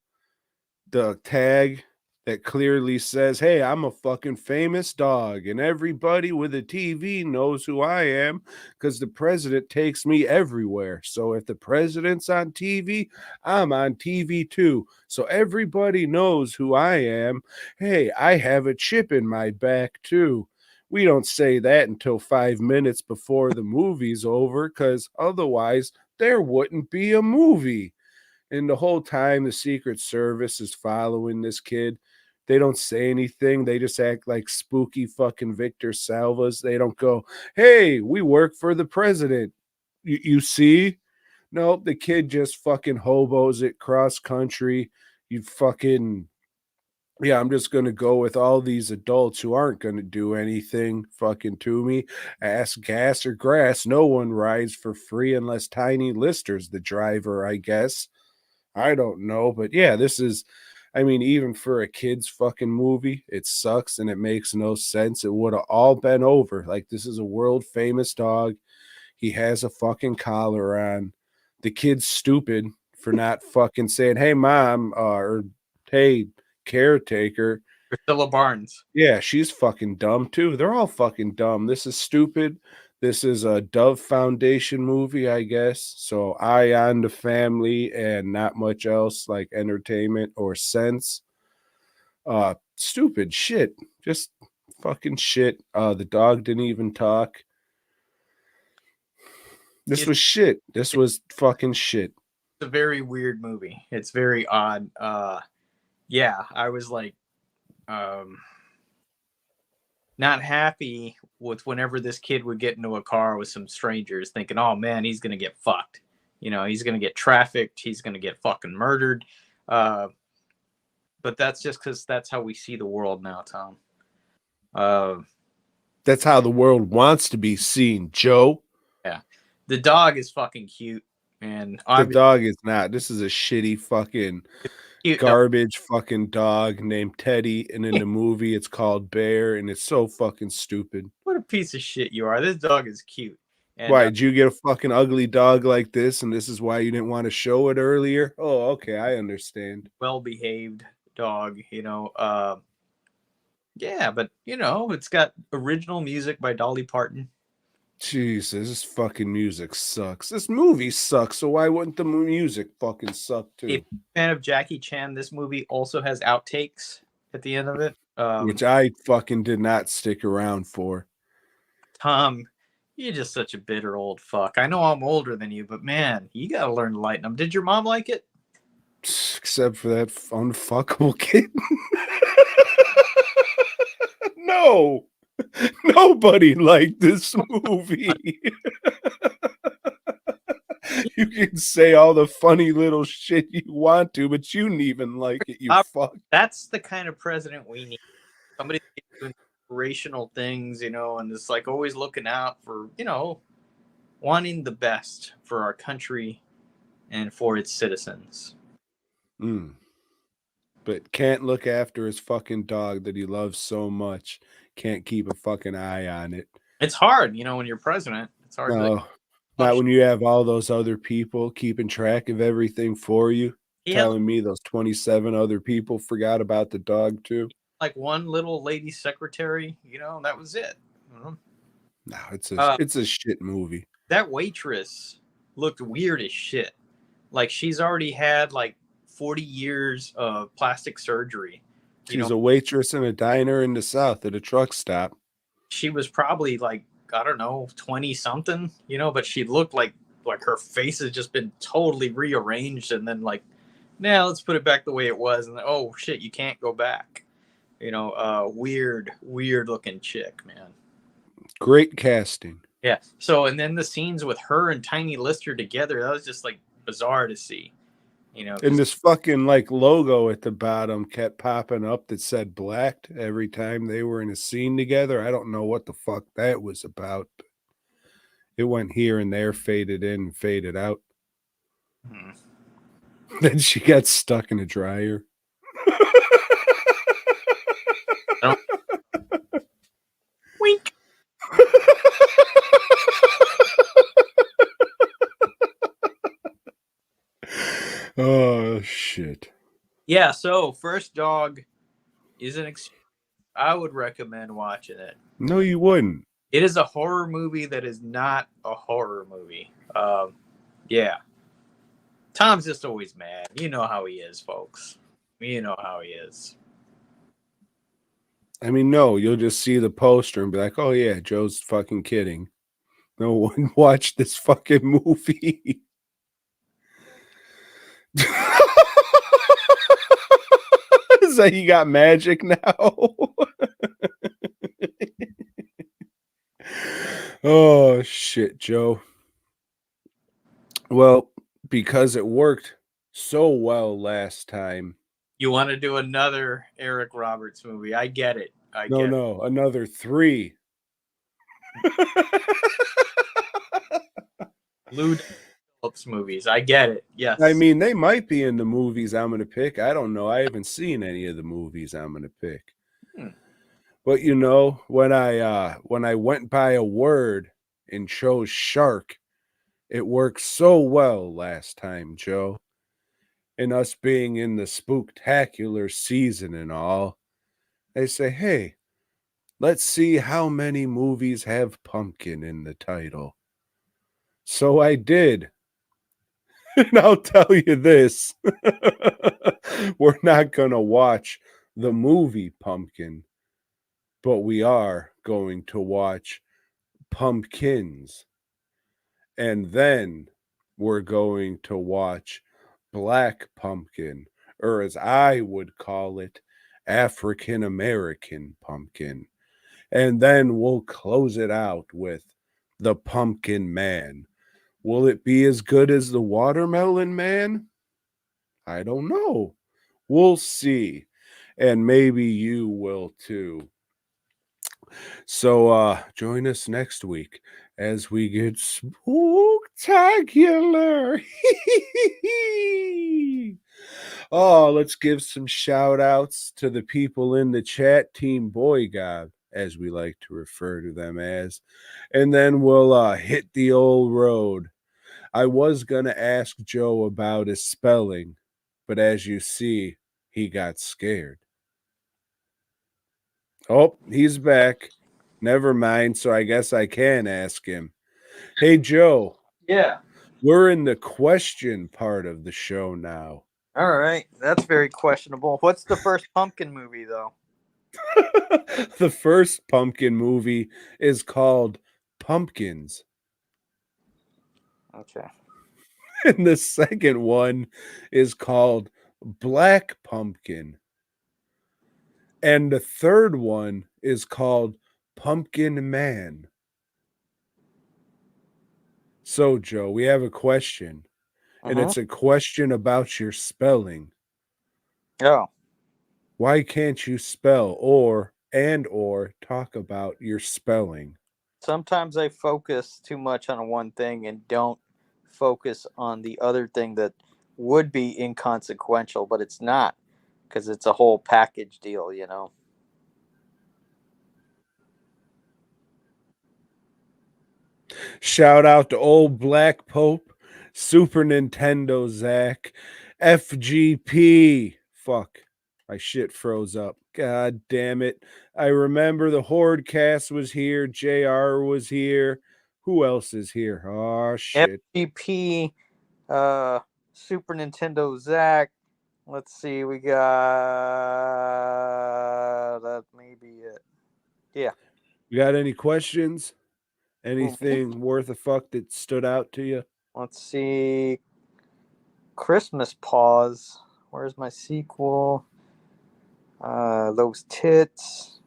tag that clearly says, hey, I'm a fucking famous dog, and everybody with a TV knows who I am because the president takes me everywhere. So if the president's on TV, I'm on TV too. So everybody knows who I am. Hey, I have a chip in my back too. We don't say that until 5 minutes before the movie's over because otherwise there wouldn't be a movie. And the whole time the Secret Service is following this kid. They don't say anything. They just act like spooky fucking Victor Salvas. They don't go, hey, we work for the president. You see? No, the kid just fucking hobos it cross country. You fucking, yeah, I'm just going to go with all these adults who aren't going to do anything fucking to me. Ass, gas, or grass. No one rides for free unless Tiny Lister's the driver, I guess. I don't know. But yeah, this is, I mean, even for a kid's fucking movie, it sucks and it makes no sense. It would have all been over. Like, this is a world famous dog. He has a fucking collar on. The kid's stupid for not fucking saying, hey, mom, or hey, caretaker. Priscilla Barnes. Yeah, she's fucking dumb too. They're all fucking dumb. This is stupid. This is a Dove Foundation movie, I guess. So Eye on the Family and not much else like entertainment or sense. Stupid shit. Just fucking shit. The dog didn't even talk. This It's, was shit. This it's was fucking shit. a very weird movie. It's very odd. Yeah, I was like, not happy with whenever this kid would get into a car with some strangers, thinking, "Oh man, he's gonna get fucked." You know, he's gonna get trafficked. He's gonna get fucking murdered. Uh, but that's just because that's how we see the world now, Tom. Uh, That's how the world wants to be seen, Joe. yeah, the dog is fucking cute, and The obviously dog is not. This is a shitty fucking cute. No, garbage fucking dog named Teddy, and in the movie it's called Bear, and it's so fucking stupid. what a piece of shit you are. This dog is cute, and Why did you get a fucking ugly dog like this, and this is why you didn't want to show it earlier? Oh, okay, I understand. well behaved dog. Yeah, but it's got original music by Dolly Parton. Jesus, this fucking music sucks. This movie sucks, so why wouldn't the music fucking suck If too? you're a fan of Jackie Chan, this movie also has outtakes at the end of it. Which I fucking did not stick around for. Tom, you're just such a bitter old fuck. I know I'm older than you, but man, you gotta learn to lighten them. Did your mom like it? Except for that unfuckable kid. No. Nobody liked this movie. You can say all the funny little shit you want to, but you didn't even like it, you fuck. That's the kind of president we need. Somebody doing inspirational things, and just like always looking out for, wanting the best for our country and for its citizens. But can't look after his fucking dog that he loves so much. Can't keep a fucking eye on it. It's hard, when you're president. It's hard. No, not when you have all those other people keeping track of everything for you. Telling me those 27 other people forgot about the dog too. Like one little lady secretary, that was it. No, it's a shit movie. That waitress looked weird as shit. Like she's already had like 40 years of plastic surgery. She's a waitress in a diner in the South at a truck stop. She was probably like, I don't know, 20 something, but she looked like her face has just been totally rearranged, and then like, now let's put it back the way it was, and oh shit, you can't go back. Weird looking chick, man. Great casting. Yeah. So, and then the scenes with her and Tiny Lister together, that was just like bizarre to see. And this fucking like logo at the bottom kept popping up that said blacked every time they were in a scene together. I don't know what the fuck that was about. It went here and there, faded in and faded out. Then she got stuck in a dryer. Wink. Oh shit. Yeah, so First Dog is I would recommend watching it. No, you wouldn't. It is a horror movie that is not a horror movie. Yeah. Tom's just always mad. You know how he is, folks. You know how he is. I mean, no, you'll just see the poster and be like, oh yeah, Joe's fucking kidding. No one watched this fucking movie. Is that you got magic now? Oh shit, Joe. Well, because it worked so well last time. You want to do another Eric Roberts movie? I get it. No, another 3. Lou Phillips movies. I get it. Yes. I mean, they might be in the movies I'm going to pick. I don't know. I haven't seen any of the movies I'm going to pick. But when I went by a word and chose shark, it worked so well last time, Joe. And us being in the spooktacular season and all, they say, hey, Let's see how many movies have pumpkin in the title. So I did. And I'll tell you this. We're not going to watch the movie Pumpkin, but we are going to watch Pumpkins. And then we're going to watch Black Pumpkin, or as I would call it, African American Pumpkin. And then we'll close it out with The Pumpkin Man. Will it be as good as The Watermelon Man? I don't know. We'll see. And maybe you will too. So join us next week as we get spooktacular. Oh, let's give some shout outs to the people in the chat, Team BOYGOB, as we like to refer to them as. And then we'll hit the old road. I was going to ask Joe about his spelling, but as you see, he got scared. Oh, he's back. Never mind. So I guess I can ask him. Hey, Joe. Yeah. We're in the question part of the show now. All right. That's very questionable. What's the first pumpkin movie, though? The first pumpkin movie is called Pumpkins. Okay. And the second one is called Black Pumpkin. And the third one is called Pumpkin Man. So, Joe, we have a question. And it's a question about your spelling. Oh. Why can't you spell or talk about your spelling? Sometimes I focus too much on one thing and don't focus on the other thing that would be inconsequential, but it's not because it's a whole package deal, you know. Shout out to old Black Pope, Super Nintendo Zach, FGP. Fuck, my shit froze up. God damn it. I remember the Horde cast was here, JR was here. Who else is here? Oh, shit. FGP, Super Nintendo Zach. Let's see, we got that may be it. Yeah. You got any questions? Anything worth a fuck that stood out to you? Let's see. Christmas Pause. Where's my sequel? Those Tits.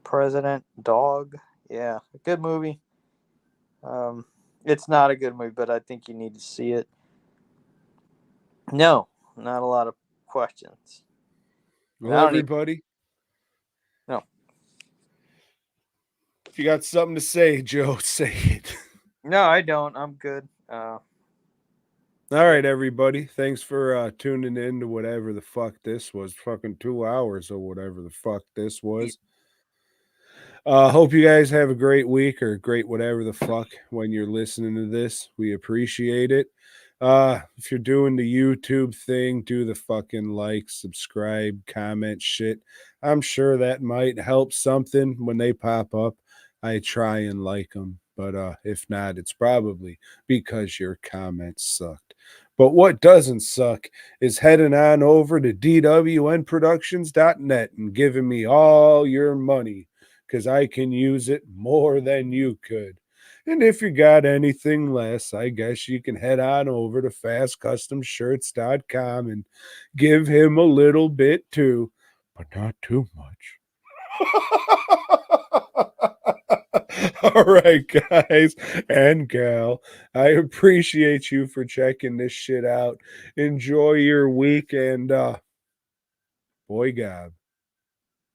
President Dog. Yeah, a good movie. It's not a good movie, but I think you need to see it. No, not a lot of questions. Well, everybody. No. If you got something to say, Joe, say it. No, I don't. I'm good. All right, everybody. Thanks for tuning in to whatever the fuck this was. Fucking 2 hours or whatever the fuck this was. Hope you guys have a great week or great whatever the fuck when you're listening to this. We appreciate it. If you're doing the YouTube thing, do the fucking like, subscribe, comment shit. I'm sure that might help something when they pop up. I try and like them, but if not, it's probably because your comments sucked. But what doesn't suck is heading on over to dwnproductions.net and giving me all your money, because I can use it more than you could. And if you got anything less, I guess you can head on over to fastcustomshirts.com and give him a little bit too, but not too much. All right, guys and gal, I appreciate you for checking this shit out. Enjoy your week, and boy, God.